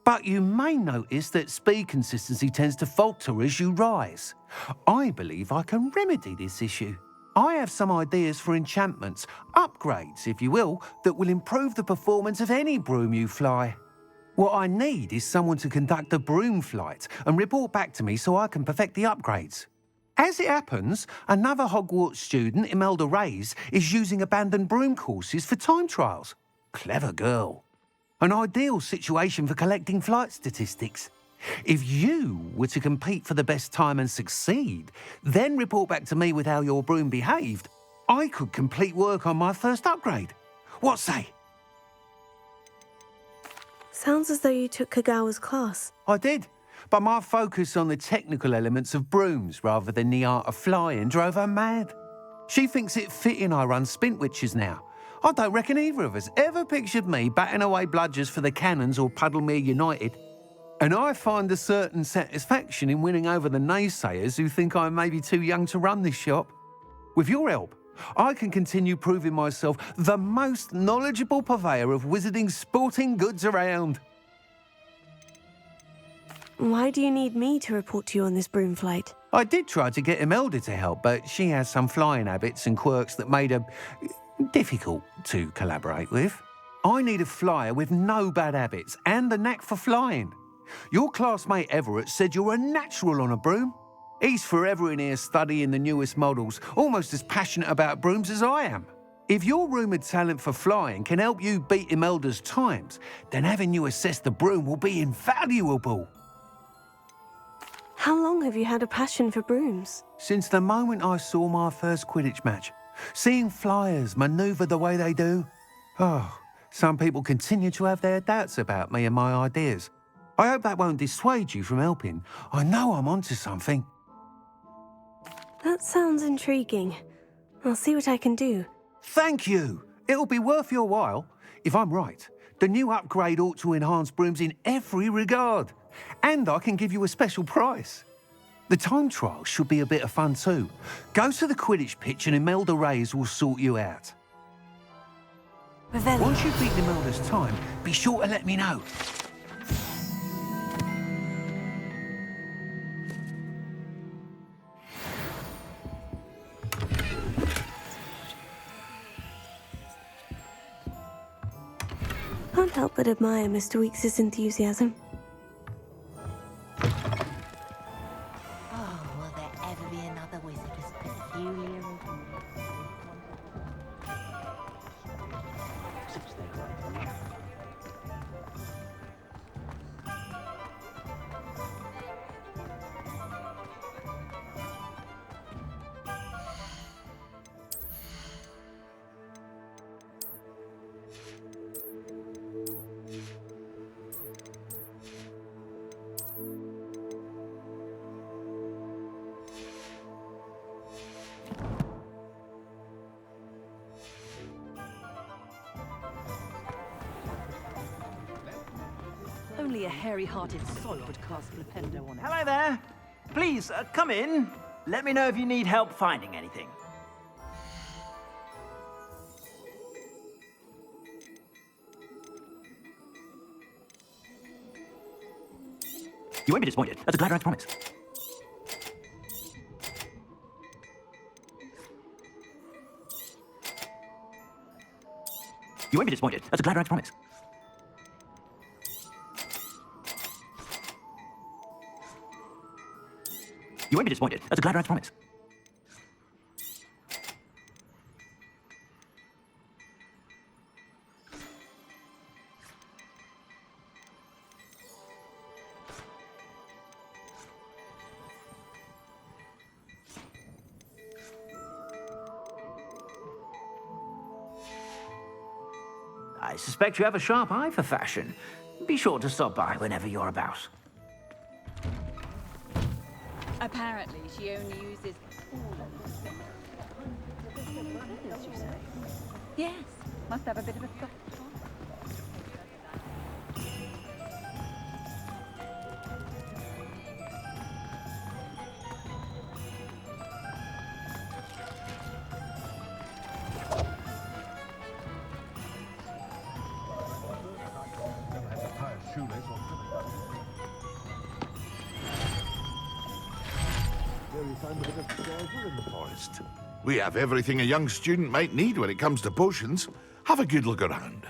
But you may notice that speed consistency tends to falter as you rise. I believe I can remedy this issue. I have some ideas for enchantments, upgrades, if you will, that will improve the performance of any broom you fly. What I need is someone to conduct a broom flight and report back to me so I can perfect the upgrades. As it happens, another Hogwarts student, Imelda Reyes, is using abandoned broom courses for time trials. Clever girl. An ideal situation for collecting flight statistics. If you were to compete for the best time and succeed, then report back to me with how your broom behaved, I could complete work on my first upgrade. What say? Sounds as though you took Kagawa's class. I did, but my focus on the technical elements of brooms rather than the art of flying drove her mad. She thinks it fitting I run Spintwitches now. I don't reckon either of us ever pictured me batting away bludgers for the Cannons or Puddlemere United. And I find a certain satisfaction in winning over the naysayers who think I'm maybe too young to run this shop. With your help, I can continue proving myself the most knowledgeable purveyor of wizarding sporting goods around. Why do you need me to report to you on this broom flight? I did try to get Imelda to help, but she has some flying habits and quirks that made her difficult to collaborate with. I need a flyer with no bad habits and a knack for flying. Your classmate Everett said you're a natural on a broom. He's forever in here studying the newest models, almost as passionate about brooms as I am. If your rumoured talent for flying can help you beat Imelda's times, then having you assess the broom will be invaluable. How long have you had a passion for brooms? Since the moment I saw my first Quidditch match. Seeing flyers manoeuvre the way they do. Oh, some people continue to have their doubts about me and my ideas. I hope that won't dissuade you from helping. I know I'm onto something. That sounds intriguing. I'll see what I can do. Thank you. It'll be worth your while. If I'm right, the new upgrade ought to enhance brooms in every regard. And I can give you a special price. The time trial should be a bit of fun too. Go to the Quidditch pitch and Imelda Reyes will sort you out. Once you've beaten Imelda's time, be sure to let me know. Can't help but admire Mr. Weekes' enthusiasm. Oh, will there ever be another wizard as Only a hairy-hearted sod would cast Flipendo on it. Hello there. Please, come in. Let me know if you need help finding anything. You won't be disappointed. That's a glad rags promise. You won't be disappointed. That's a glad rags promise. You won't be disappointed. That's a glad rags promise. I suspect you have a sharp eye for fashion. Be sure to stop by whenever you're about. Apparently, she only uses you say? Yes, must have a bit of a soft spot. In the forest. We have everything a young student might need when it comes to potions. Have a good look around.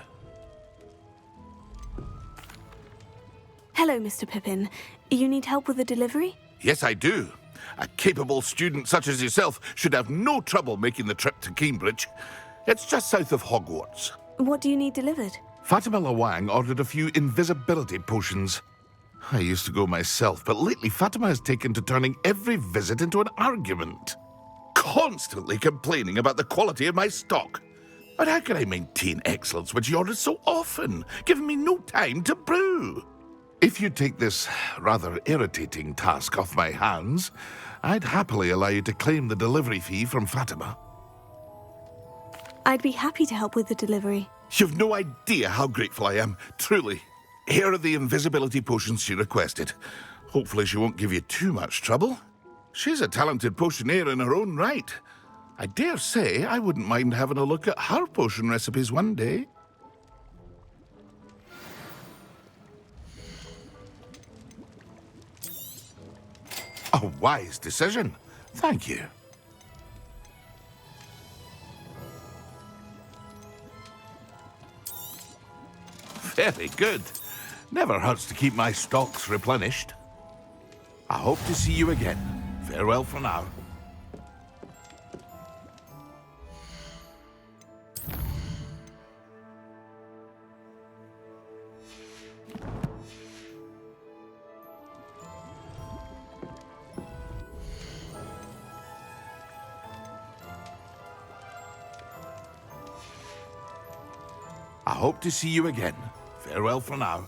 Hello, Mr. Pippin. You need help with the delivery? Yes, I do. A capable student such as yourself should have no trouble making the trip to Cambridge. It's just south of Hogwarts. What do you need delivered? Fatima Lawang ordered a few invisibility potions. I used to go myself, but lately Fatima has taken to turning every visit into an argument. Constantly complaining about the quality of my stock. But how can I maintain excellence when she orders so often, giving me no time to brew? If you take this rather irritating task off my hands, I'd happily allow you to claim the delivery fee from Fatima. I'd be happy to help with the delivery. You've no idea how grateful I am, truly. Here are the invisibility potions she requested. Hopefully she won't give you too much trouble. She's a talented potioneer in her own right. I dare say I wouldn't mind having a look at her potion recipes one day. A wise decision. Thank you. Very good. Never hurts to keep my stocks replenished. I hope to see you again. Farewell for now. I hope to see you again. Farewell for now.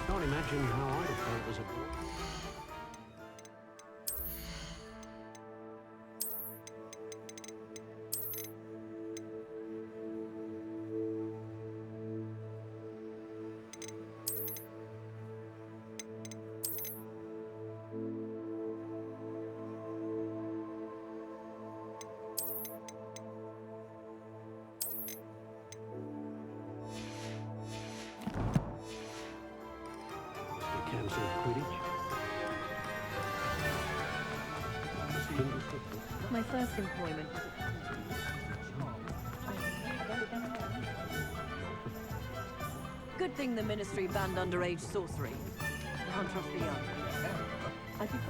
Can't imagine how I'd have felt as a boy. Cancelled Quidditch. My first employment. Good thing the Ministry banned underage sorcery. Can't trust the young. I think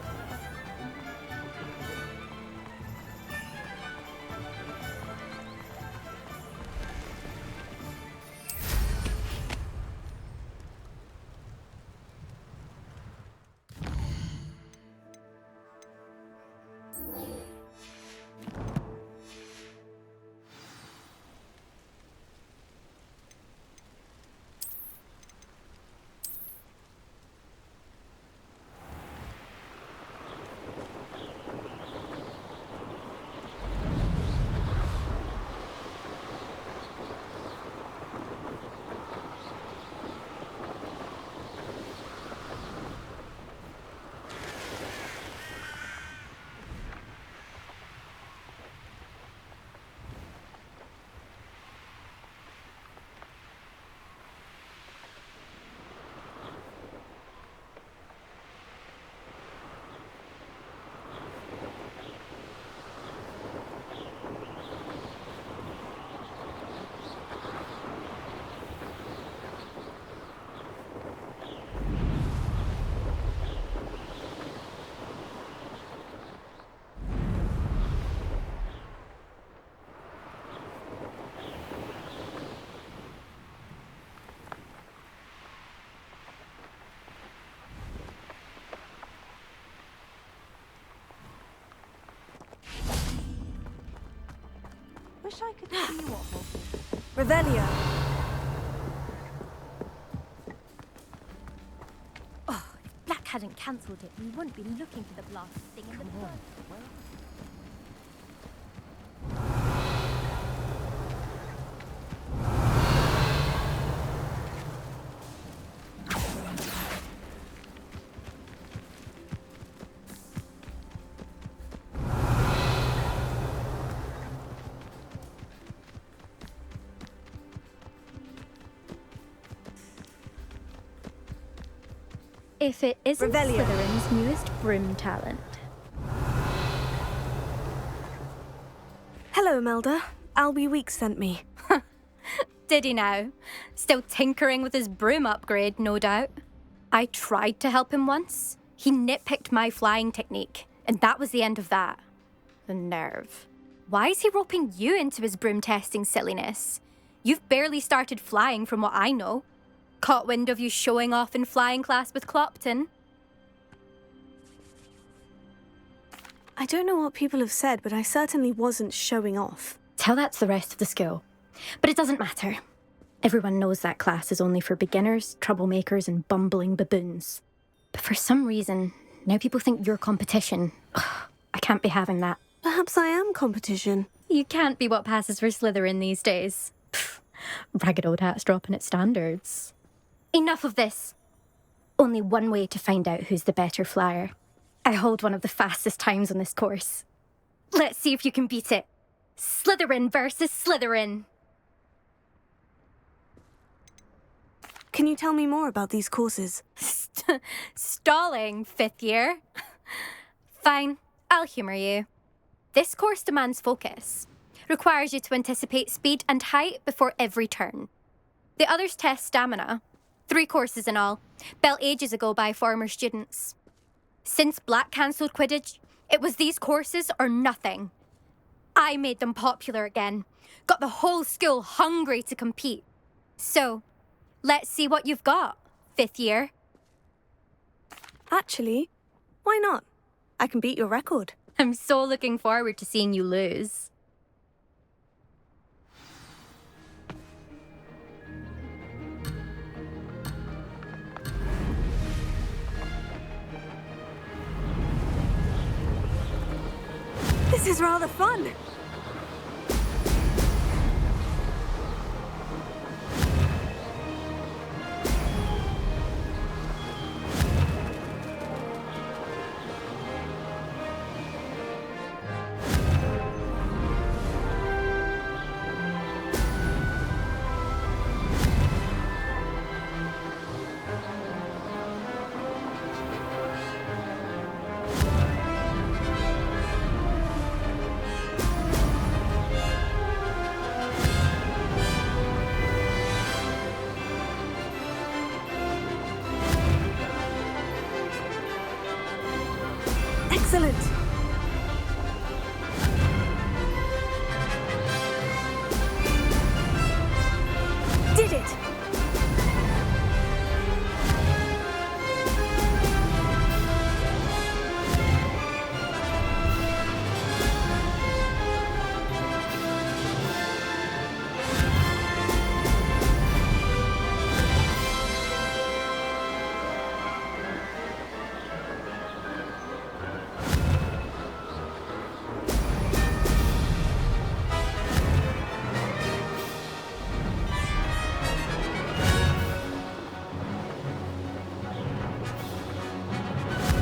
wish I could see you all. Revelio. Oh, if Black hadn't cancelled it, we wouldn't be looking for the blast thing in the first. If it isn't Revelio. Slytherin's newest broom talent. Hello, Melda. Albie Weeks sent me. Did he now? Still tinkering with his broom upgrade, no doubt. I tried to help him once. He nitpicked my flying technique, and that was the end of that. The nerve. Why is he roping you into his broom testing silliness? You've barely started flying from what I know. Caught wind of you showing off in flying class with Clopton. I don't know what people have said, but I certainly wasn't showing off. Tell that to the rest of the school. But it doesn't matter. Everyone knows that class is only for beginners, troublemakers, and bumbling baboons. But for some reason, now people think you're competition. Ugh, I can't be having that. Perhaps I am competition. You can't be what passes for Slytherin these days. Pfft, ragged old hat's dropping its standards. Enough of this. Only one way to find out who's the better flyer. I hold one of the fastest times on this course. Let's see if you can beat it. Slytherin versus Slytherin. Can you tell me more about these courses? Stalling, 5th year. Fine, I'll humour you. This course demands focus. Requires you to anticipate speed and height before every turn. The others test stamina. 3 courses in all, built ages ago by former students. Since Black cancelled Quidditch, it was these courses or nothing. I made them popular again, got the whole school hungry to compete. So, let's see what you've got, 5th year. Actually, why not? I can beat your record. I'm so looking forward to seeing you lose. This is rather fun. Excellent. Did it!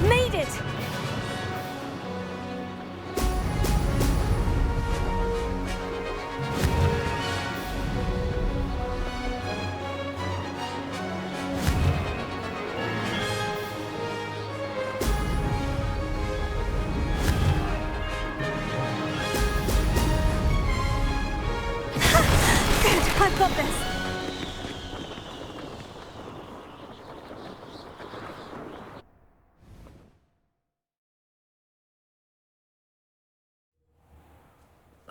Made it! Good, I've got this.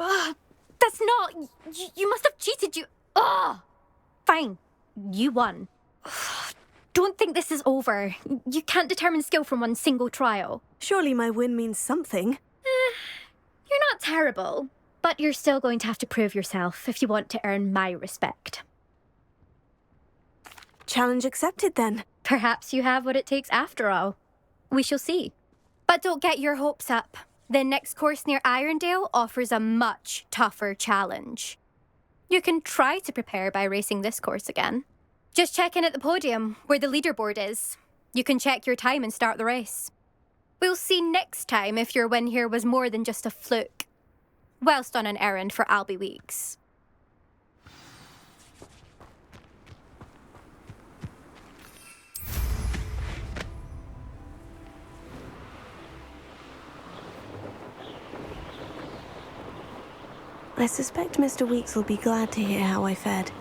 Ugh, that's not... You must have cheated, you... Ugh! Fine. You won. Ugh, don't think this is over. You can't determine skill from one single trial. Surely my win means something. You're not terrible, but you're still going to have to prove yourself if you want to earn my respect. Challenge accepted, then. Perhaps you have what it takes after all. We shall see. But don't get your hopes up. The next course near Irondale offers a much tougher challenge. You can try to prepare by racing this course again. Just check in at the podium, where the leaderboard is. You can check your time and start the race. We'll see next time if your win here was more than just a fluke. Whilst on an errand for Albie Weeks. I suspect Mr. Weeks will be glad to hear how I fared.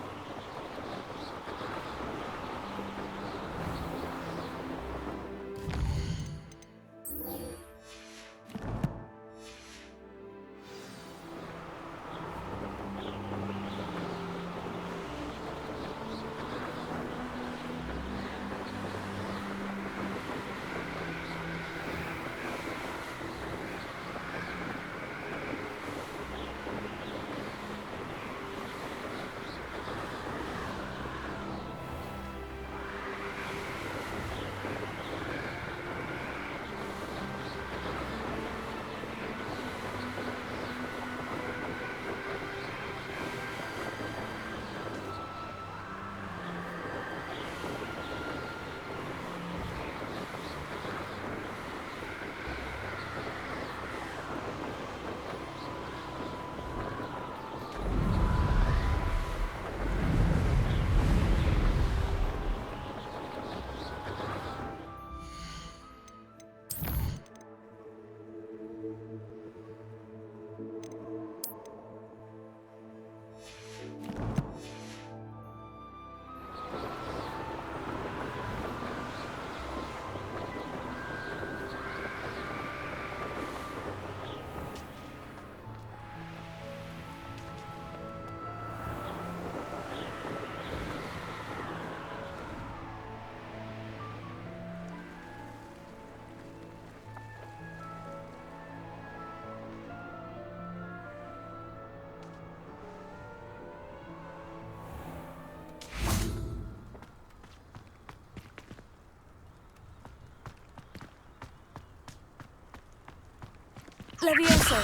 Levioso.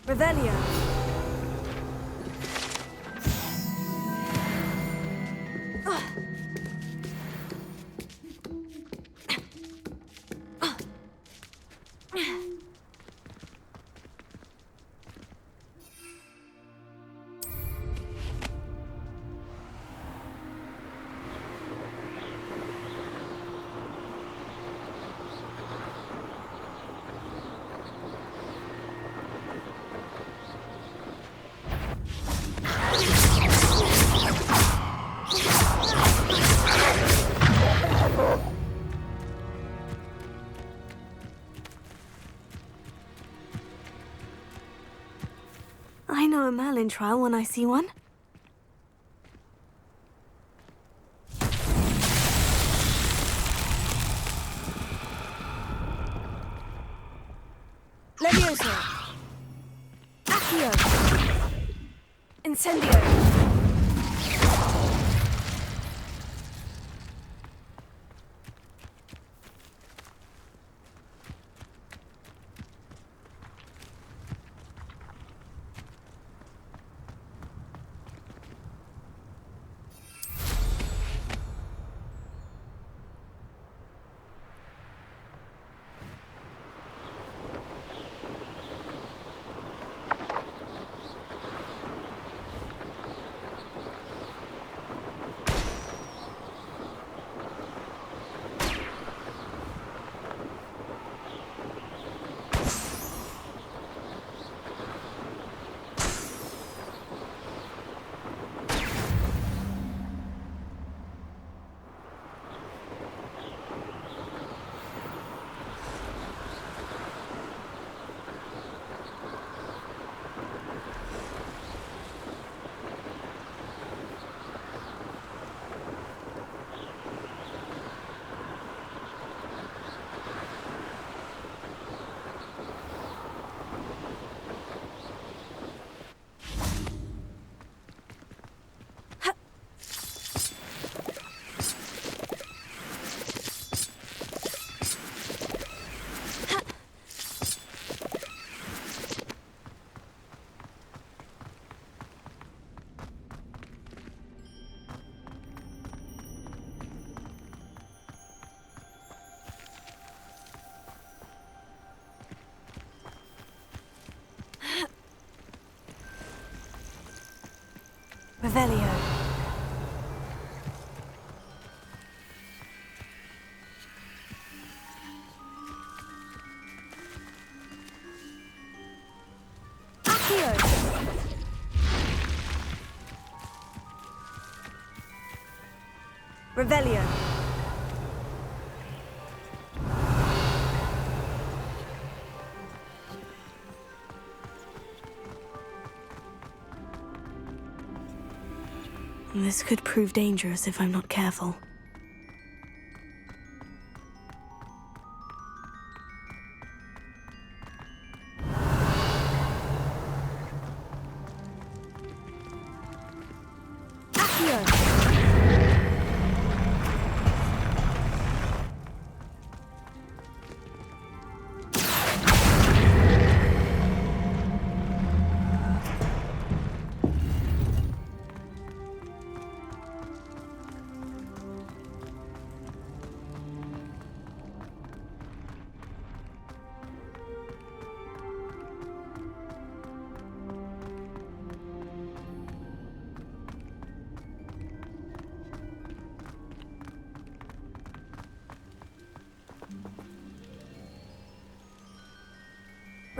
Revelio. discipline trial when I see one. Levioso! Accio! Incendio! Revelio. Accio. Revelio. This could prove dangerous if I'm not careful.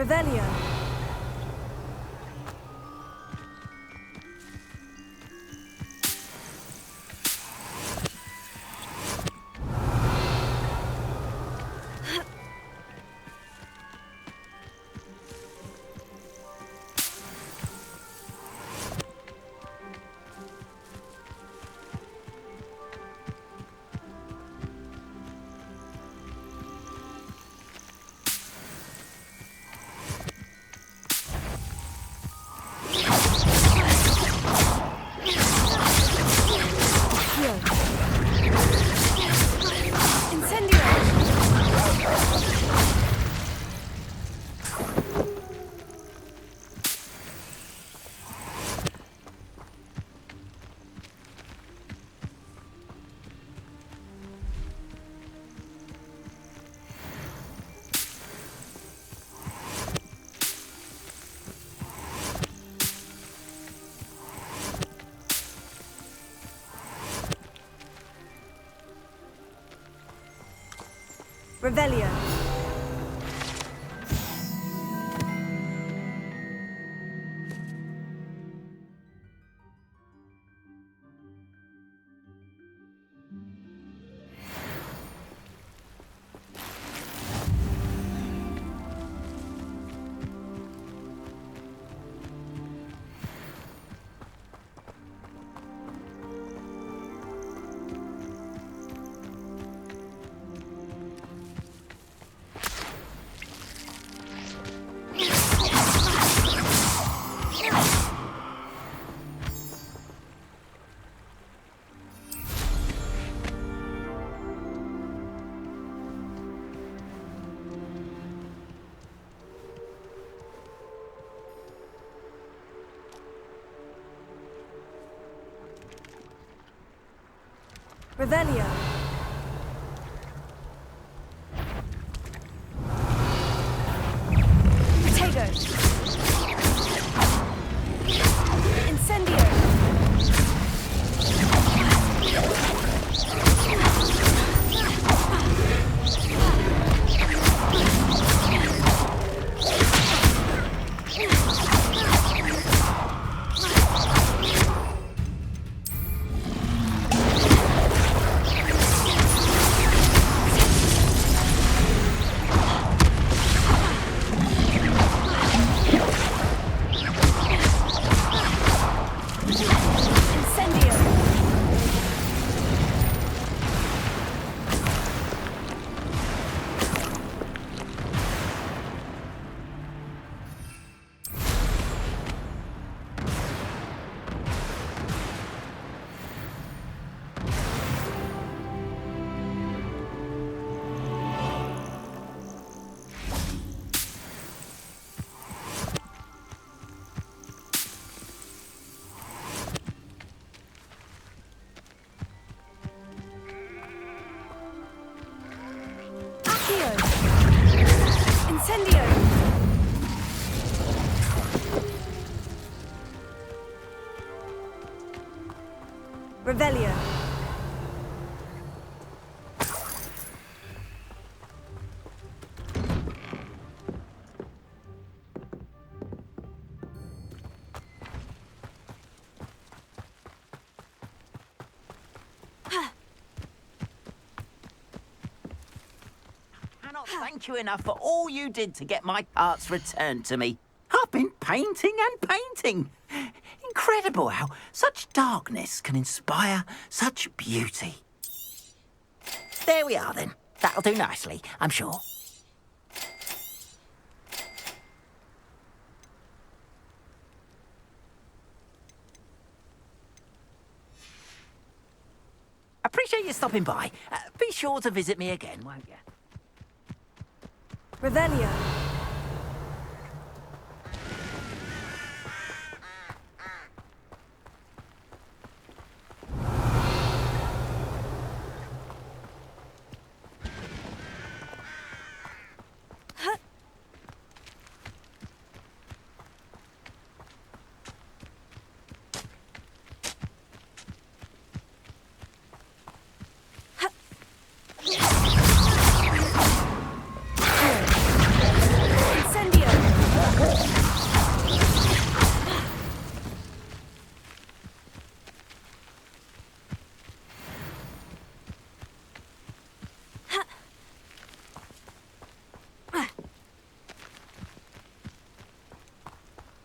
Revelio. Revelio. Revelio. Potato. Incendio. Incendio! Revelio. Thank you enough for all you did to get my parts returned to me. I've been painting and painting. Incredible how such darkness can inspire such beauty. There we are then. That'll do nicely, I'm sure. Appreciate you stopping by. Be sure to visit me again, won't you? Revelio.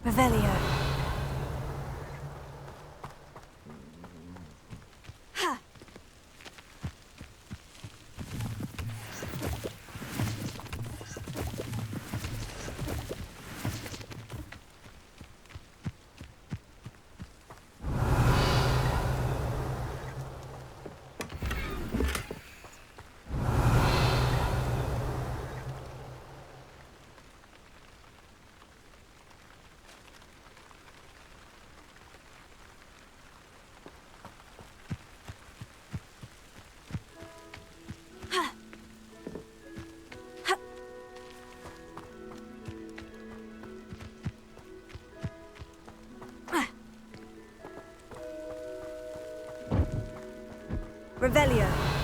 Revelio. Ha. Revelio.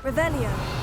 Revelio.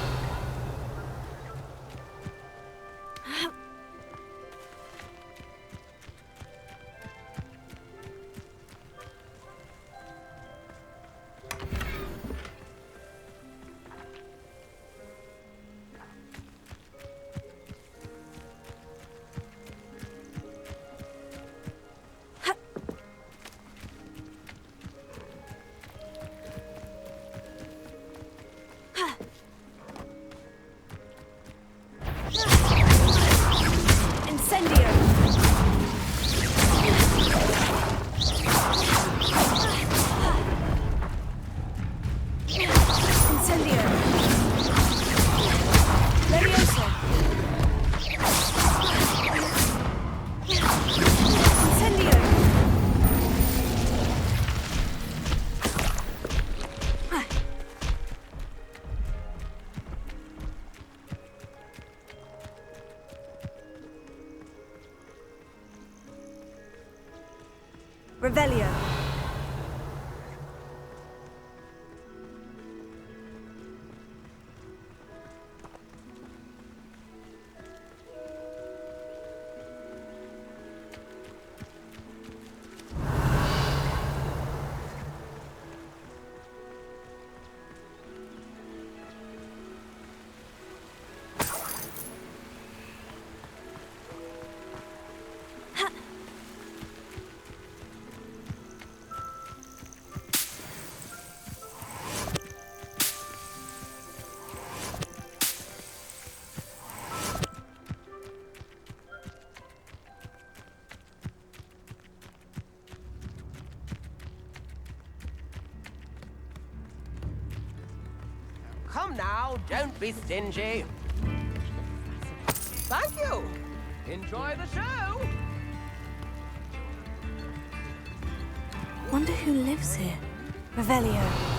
Revelio. Come now, don't be stingy. Thank you. Enjoy the show. Wonder who lives here. Revelio.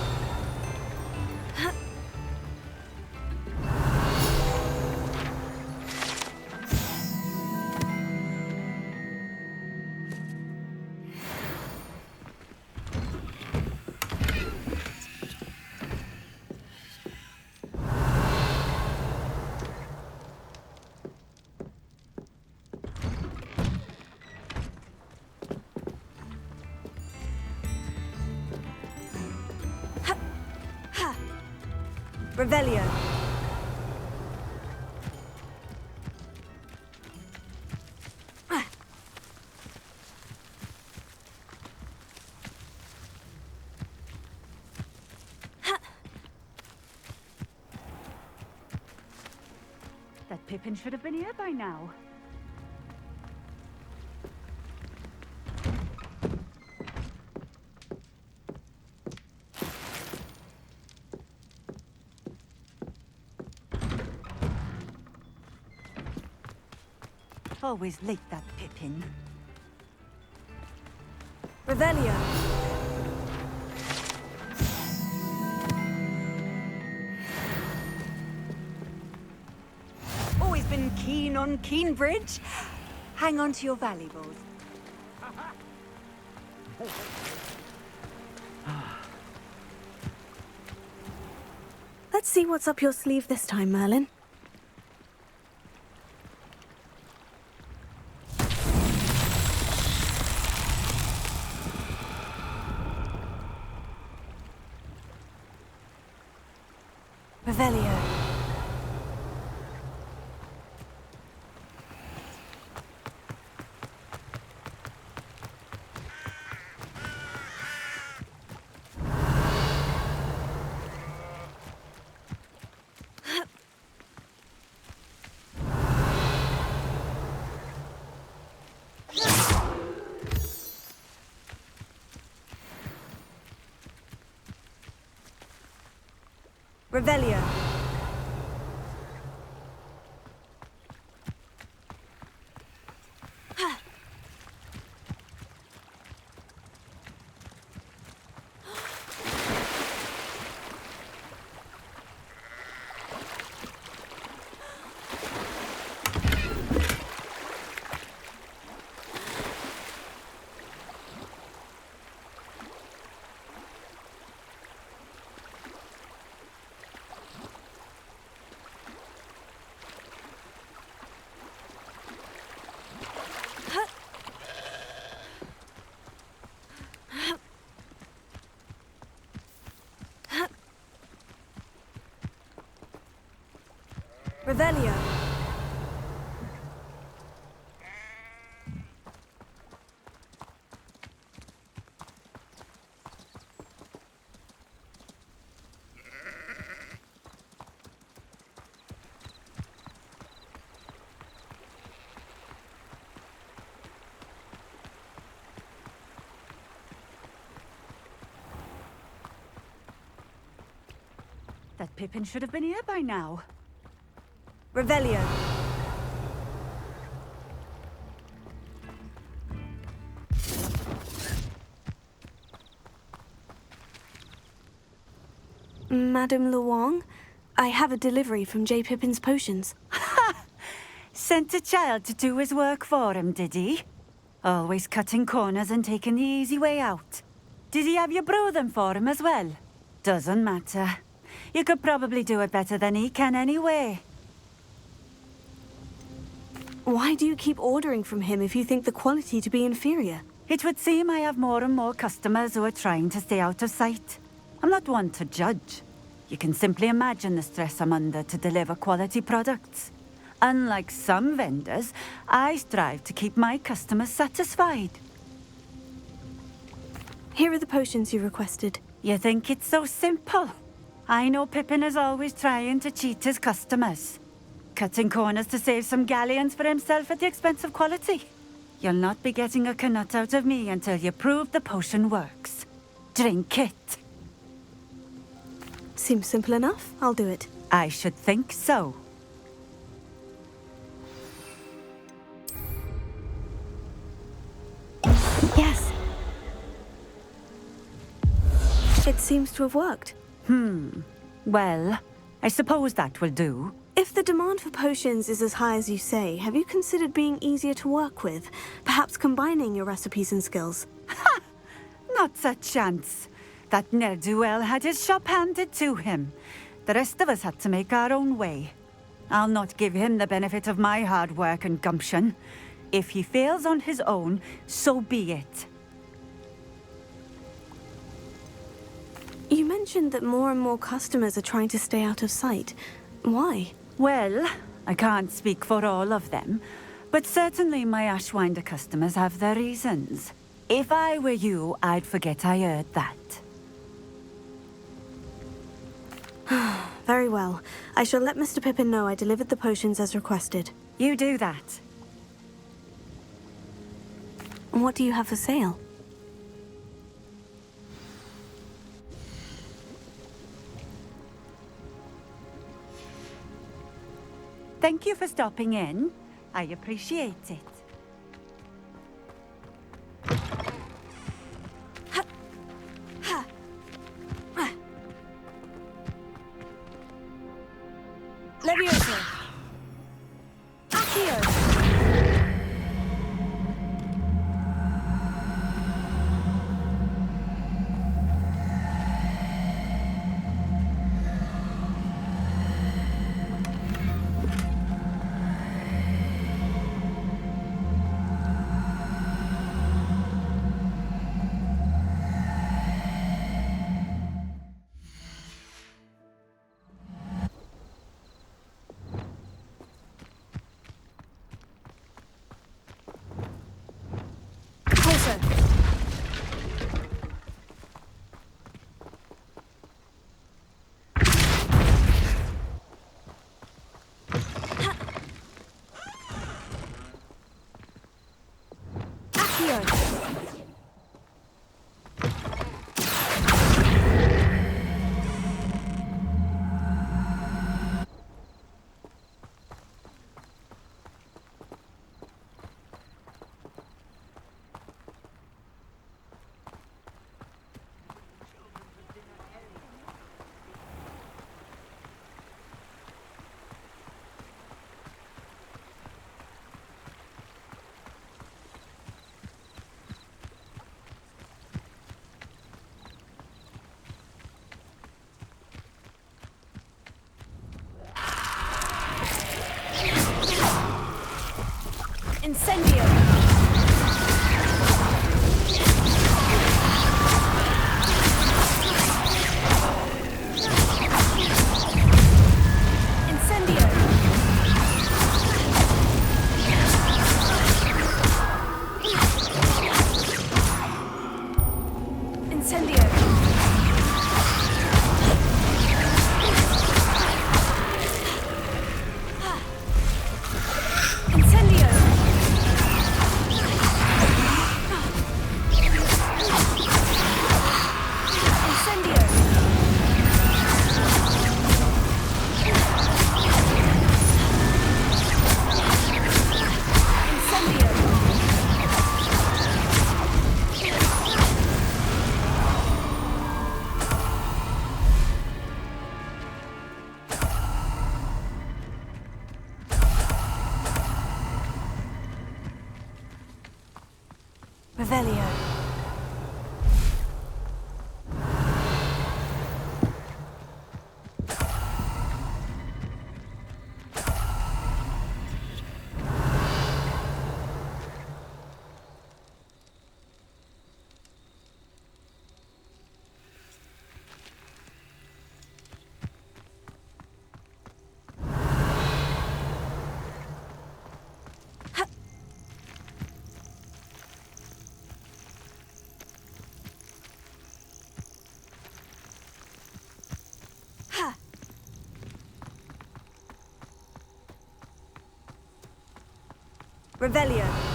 Revelio. That Pippin should have been here by now. Always late, that Pippin. Revelio. Always been keen on Keenbridge. Hang on to your valuables. Let's see what's up your sleeve this time, Merlin. Revelio. Revelio. Revelio. That Pippin should have been here by now. Revelio. Madame Luong, I have a delivery from J. Pippin's Potions. Sent a child to do his work for him, did he? Always cutting corners and taking the easy way out. Did he have you brew them for him as well? Doesn't matter. You could probably do it better than he can anyway. Why do you keep ordering from him if you think the quality to be inferior? It would seem I have more and more customers who are trying to stay out of sight. I'm not one to judge. You can simply imagine the stress I'm under to deliver quality products. Unlike some vendors, I strive to keep my customers satisfied. Here are the potions you requested. You think it's so simple? I know Pippin is always trying to cheat his customers. Cutting corners to save some galleons for himself at the expense of quality. You'll not be getting a canut out of me until you prove the potion works. Drink it. Seems simple enough. I'll do it. I should think so. Yes. It seems to have worked. Well, I suppose that will do. If the demand for potions is as high as you say, have you considered being easier to work with? Perhaps combining your recipes and skills? Ha! Not a chance. That ne'er-do-well had his shop handed to him. The rest of us had to make our own way. I'll not give him the benefit of my hard work and gumption. If he fails on his own, so be it. You mentioned that more and more customers are trying to stay out of sight. Why? Well, I can't speak for all of them, but certainly my Ashwinder customers have their reasons. If I were you, I'd forget I heard that. Very well. I shall let Mr. Pippin know I delivered the potions as requested. You do that. And what do you have for sale? Thank you for stopping in. I appreciate it. Levioso. Accio. Incendio! Revelio.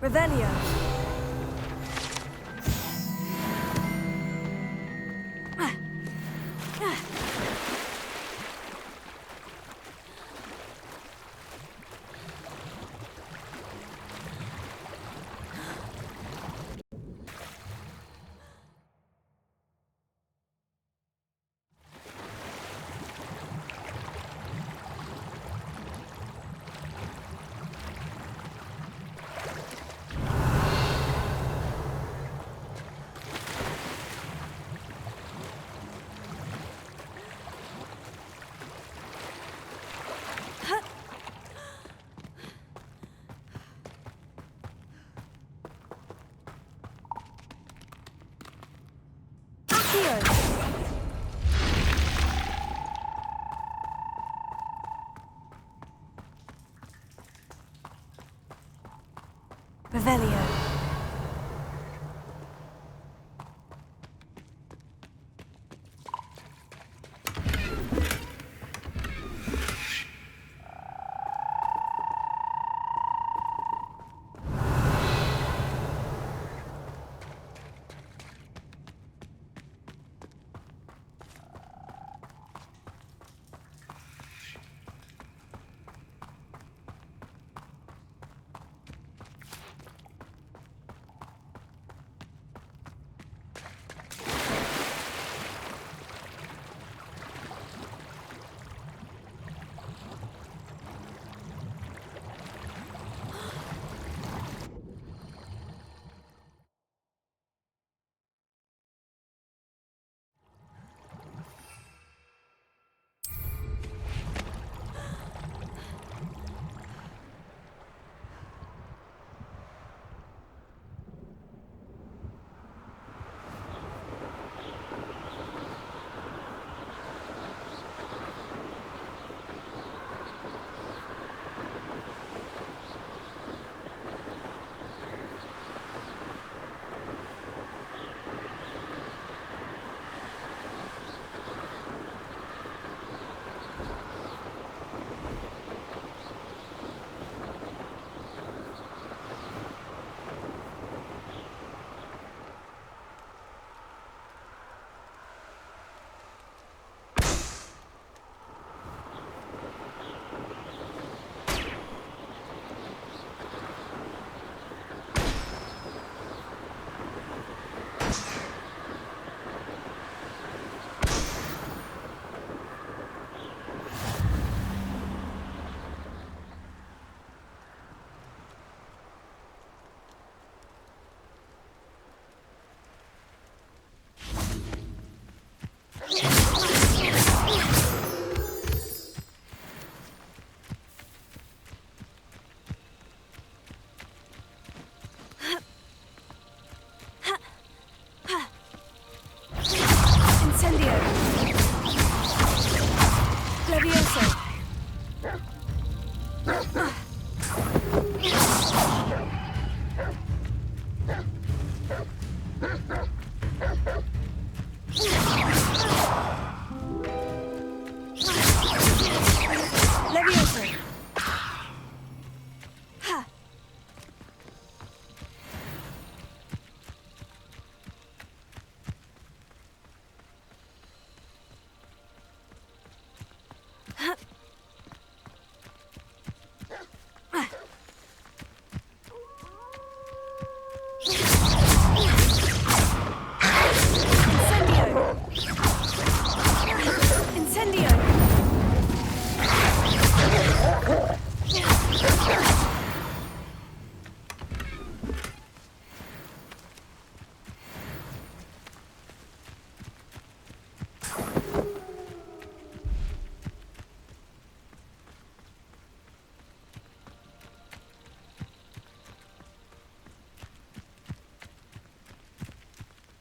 Revelio. Revelio.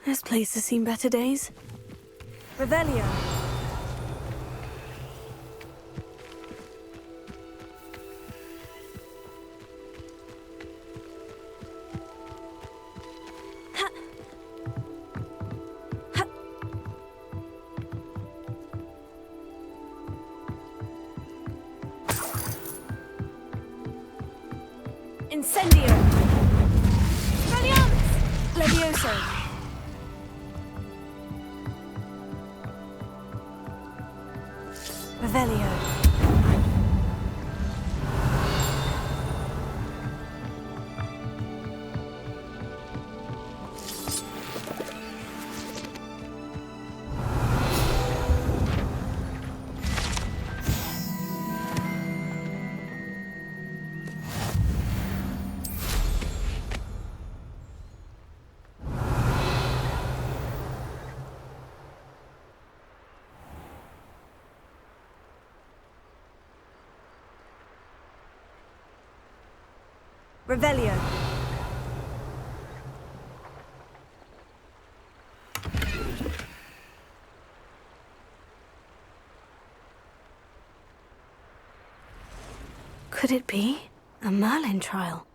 This place has seen better days. Revelio. Incendio! Expelliarmus! Levioso! Revelio. Revelio. Could it be a Merlin trial?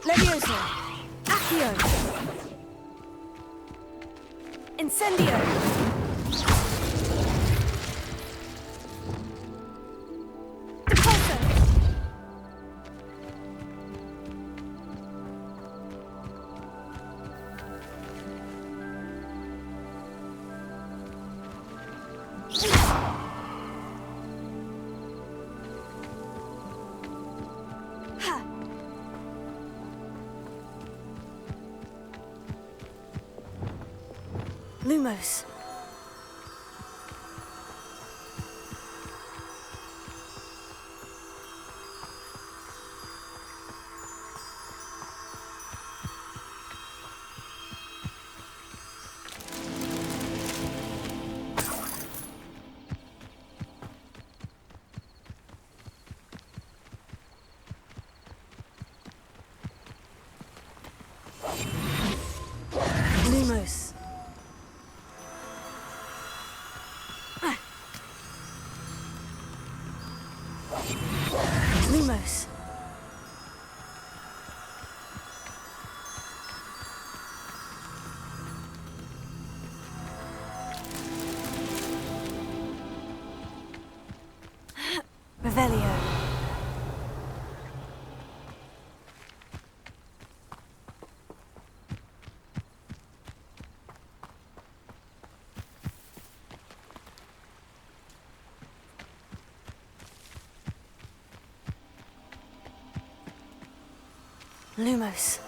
Levioso! Accio! Incendio! Repulso! Ha! Lumos. Lumos. Lumos. Revelio. Lumos.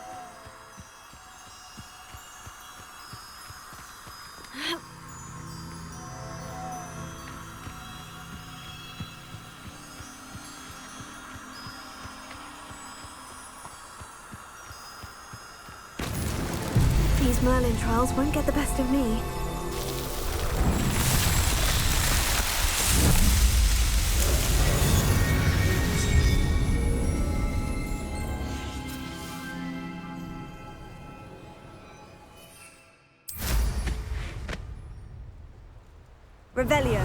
These Merlin trials won't get the best of me. Revelio.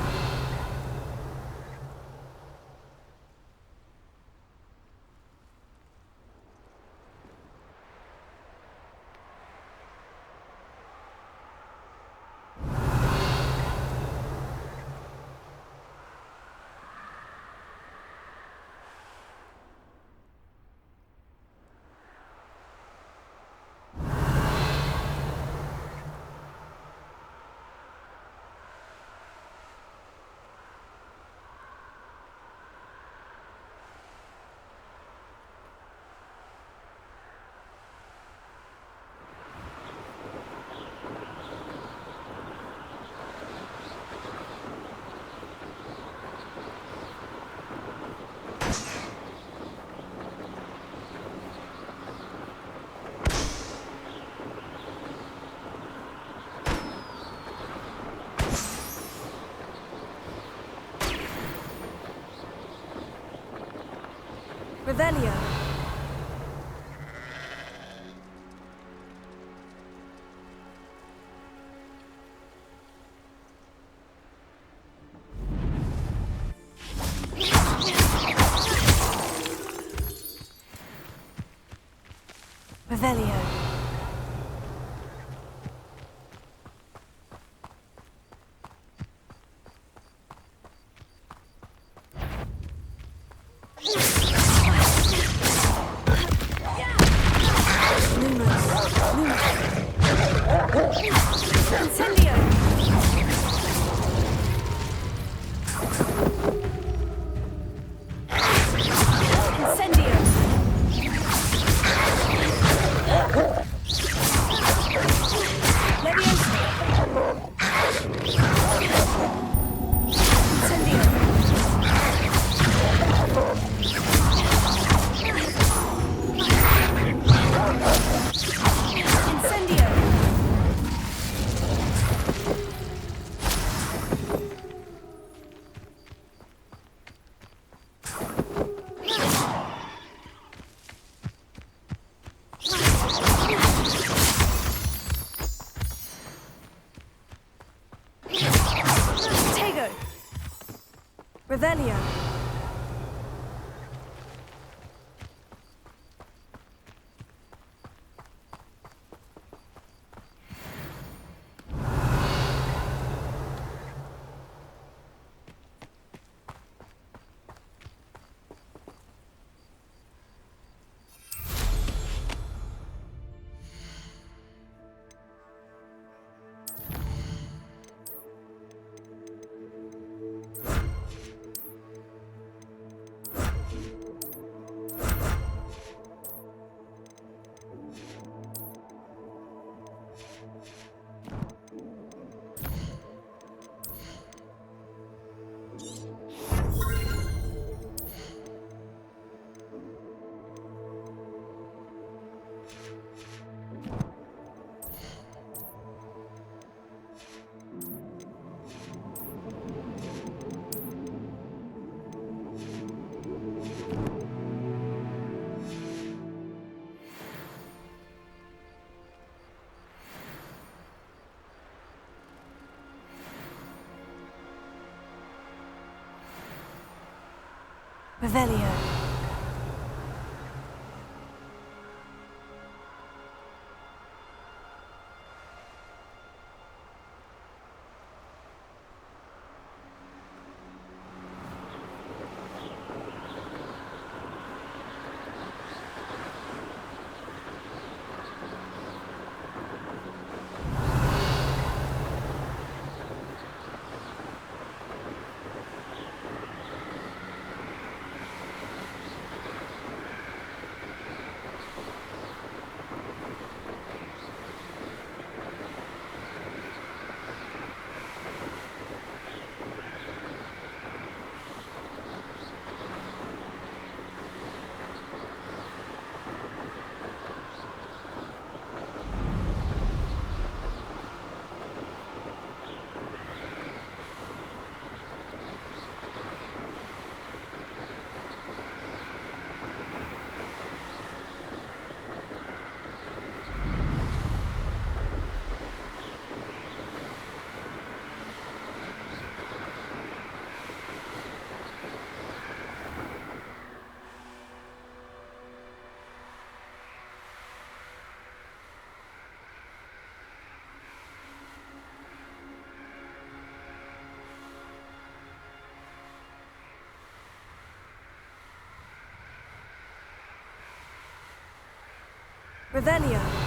Revelio. Revelio. Revelio. Revelio. Revelio.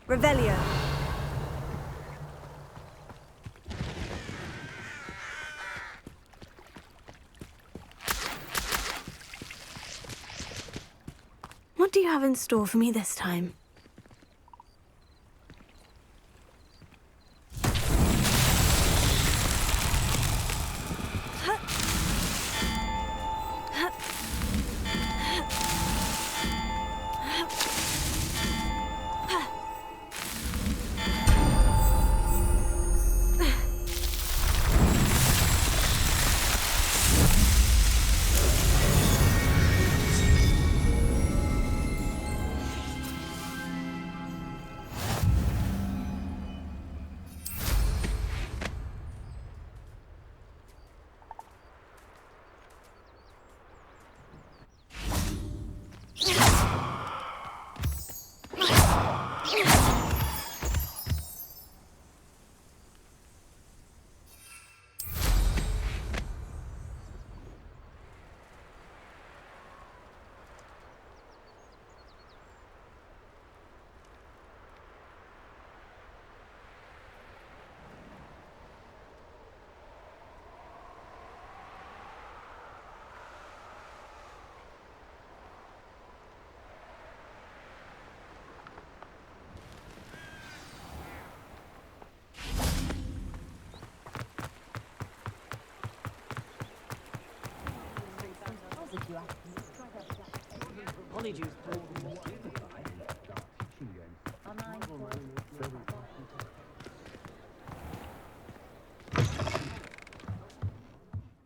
Revelio. What do you have in store for me this time?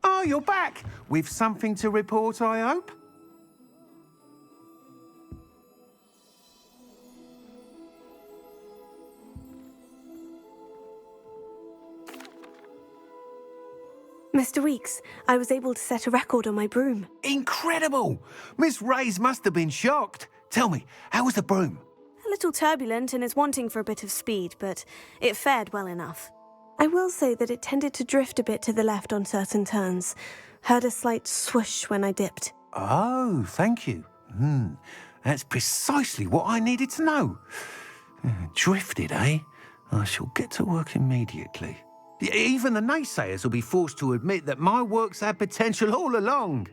Oh, you're back! With something to report, I hope? Mr. Weeks, I was able to set a record on my broom. Incredible! Miss Reyes must have been shocked. Tell me, how was the broom? A little turbulent and is wanting for a bit of speed, but it fared well enough. I will say that it tended to drift a bit to the left on certain turns. Heard a slight swoosh when I dipped. Oh, thank you. That's precisely what I needed to know. Drifted, eh? I shall get to work immediately. Even the naysayers will be forced to admit that my work's had potential all along.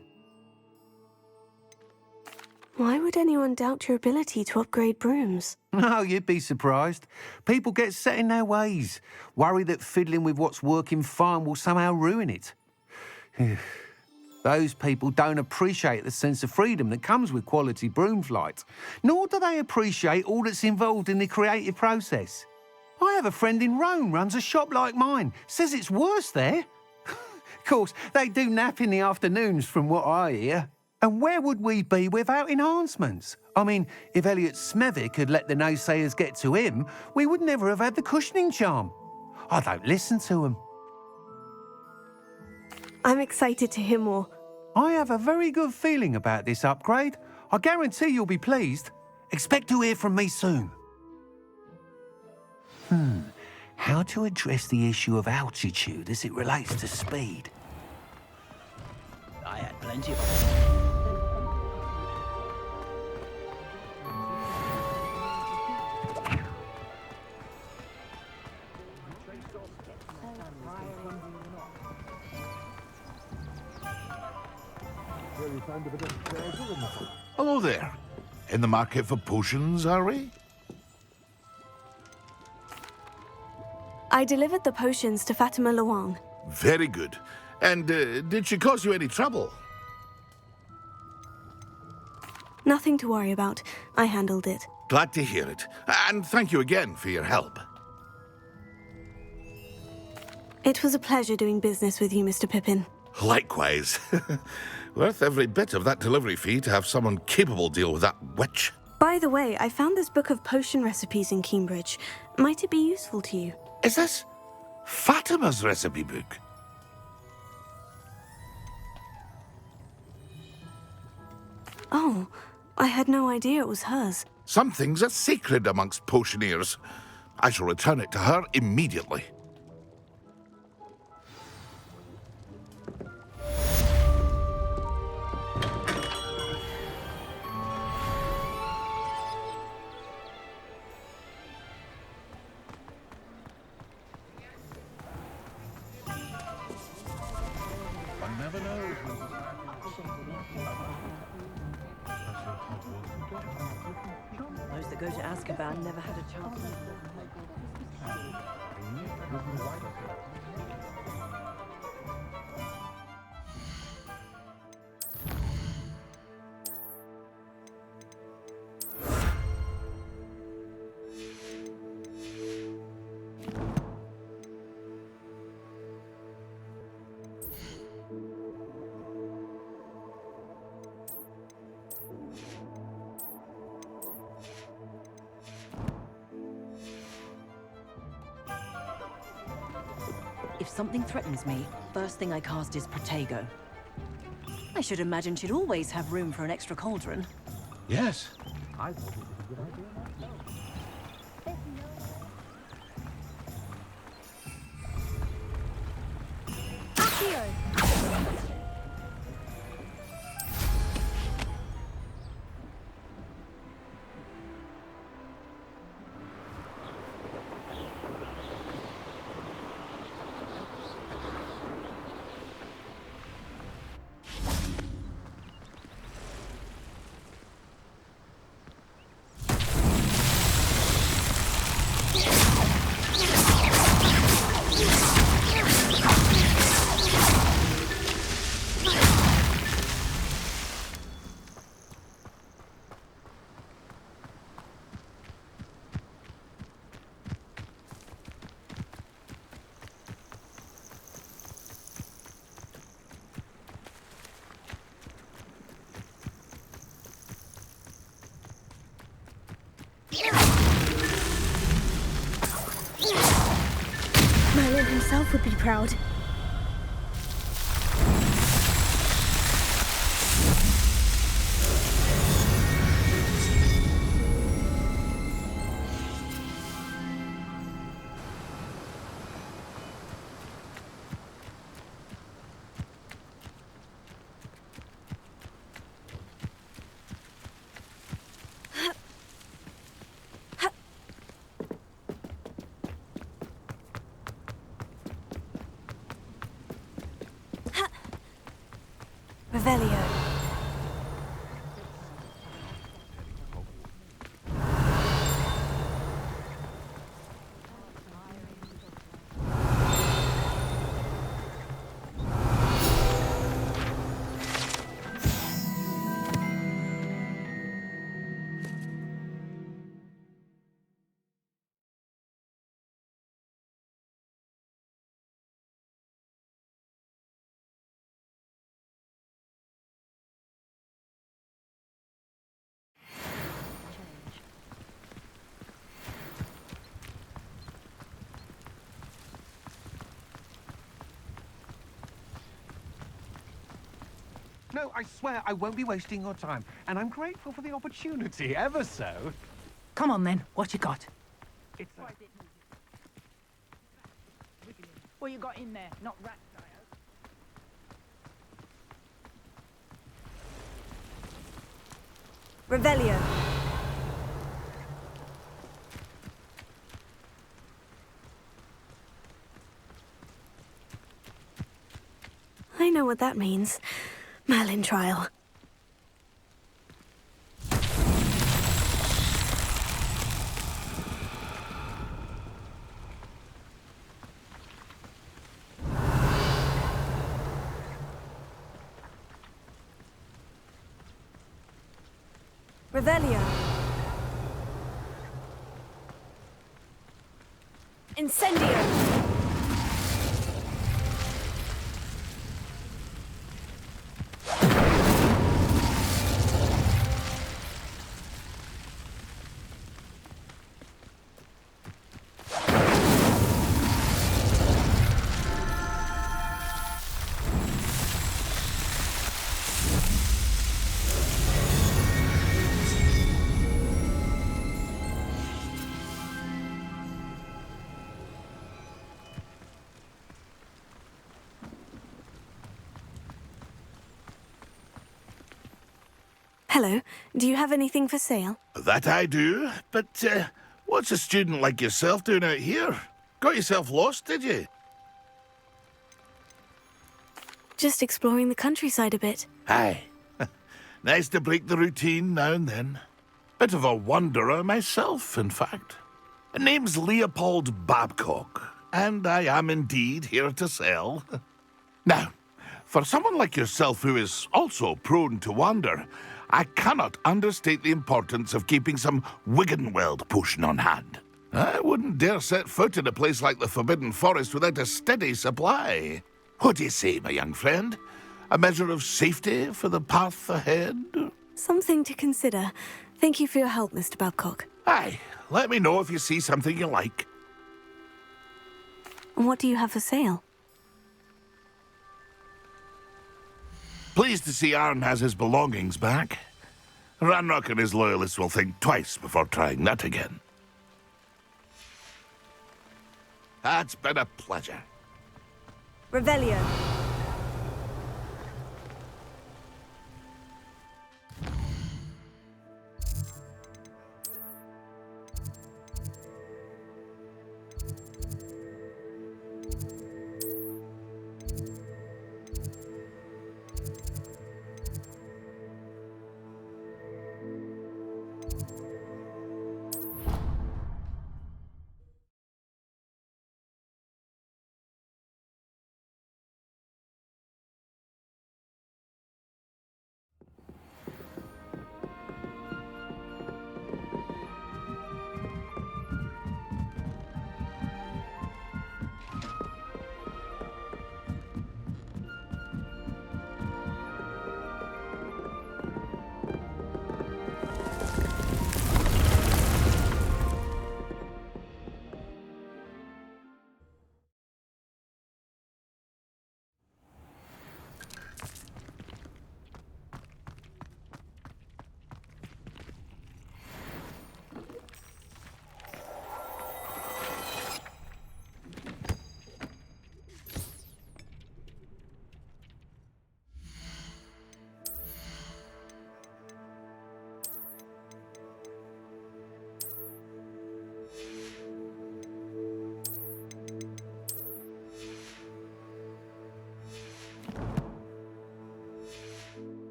Why would anyone doubt your ability to upgrade brooms? Oh, you'd be surprised. People get set in their ways, worry that fiddling with what's working fine will somehow ruin it. Those people don't appreciate the sense of freedom that comes with quality broom flight, nor do they appreciate all that's involved in the creative process. I have a friend in Rome runs a shop like mine, says it's worse there. Of course, they do nap in the afternoons from what I hear. And where would we be without enhancements? I mean, if Elliot Smethwick had let the naysayers get to him, we would never have had the cushioning charm. I don't listen to them. I'm excited to hear more. I have a very good feeling about this upgrade. I guarantee you'll be pleased. Expect to hear from me soon. How to address the issue of altitude as it relates to speed? I had plenty of... Hello there. In the market for potions, are we? I delivered the potions to Fatima Luang. Very good. And did she cause you any trouble? Nothing to worry about. I handled it. Glad to hear it. And thank you again for your help. It was a pleasure doing business with you, Mr. Pippin. Likewise. Worth every bit of that delivery fee to have someone capable deal with that witch. By the way, I found this book of potion recipes in Cambridge. Might it be useful to you? Is this Fatima's recipe book? Oh, I had no idea it was hers. Some things are sacred amongst potioneers. I shall return it to her immediately. Those that go to Azkaban never had a chance. If something threatens me, first thing I cast is Protego. I should imagine she'd always have room for an extra cauldron. Yes. I thought it was a good idea myself. Merlin himself would be proud. Revelio. No, I swear I won't be wasting your time, and I'm grateful for the opportunity, ever so. Come on then, what you got? It's What you got in there? Not rat Revelio. I know what that means. Merlin trial. Revelio. Incendio. Hello. Do you have anything for sale? That I do, but what's a student like yourself doing out here? Got yourself lost, did you? Just exploring the countryside a bit. Aye. Nice to break the routine now and then. Bit of a wanderer myself, in fact. Name's Leopold Babcock, and I am indeed here to sell. Now, for someone like yourself who is also prone to wander, I cannot understate the importance of keeping some Wiggenweld potion on hand. I wouldn't dare set foot in a place like the Forbidden Forest without a steady supply. What do you say, my young friend? A measure of safety for the path ahead? Something to consider. Thank you for your help, Mr. Babcock. Aye, let me know if you see something you like. What do you have for sale? Pleased to see Arn has his belongings back. Ranrock and his loyalists will think twice before trying that again. That's been a pleasure. Revelio.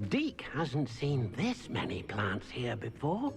Deke hasn't seen this many plants here before.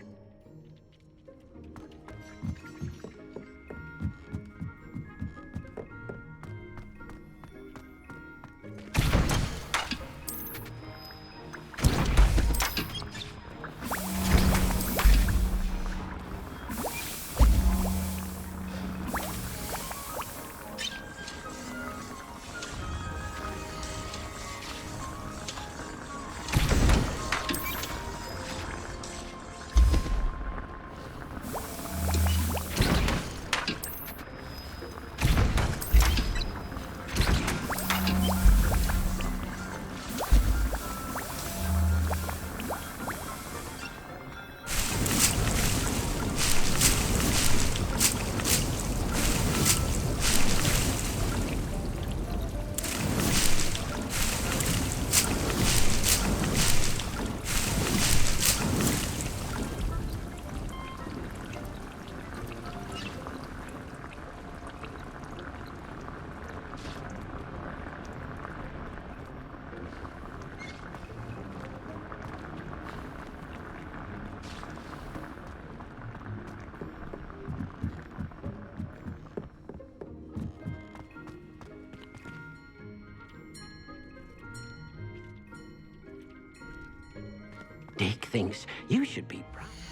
Deke thinks you should be proud.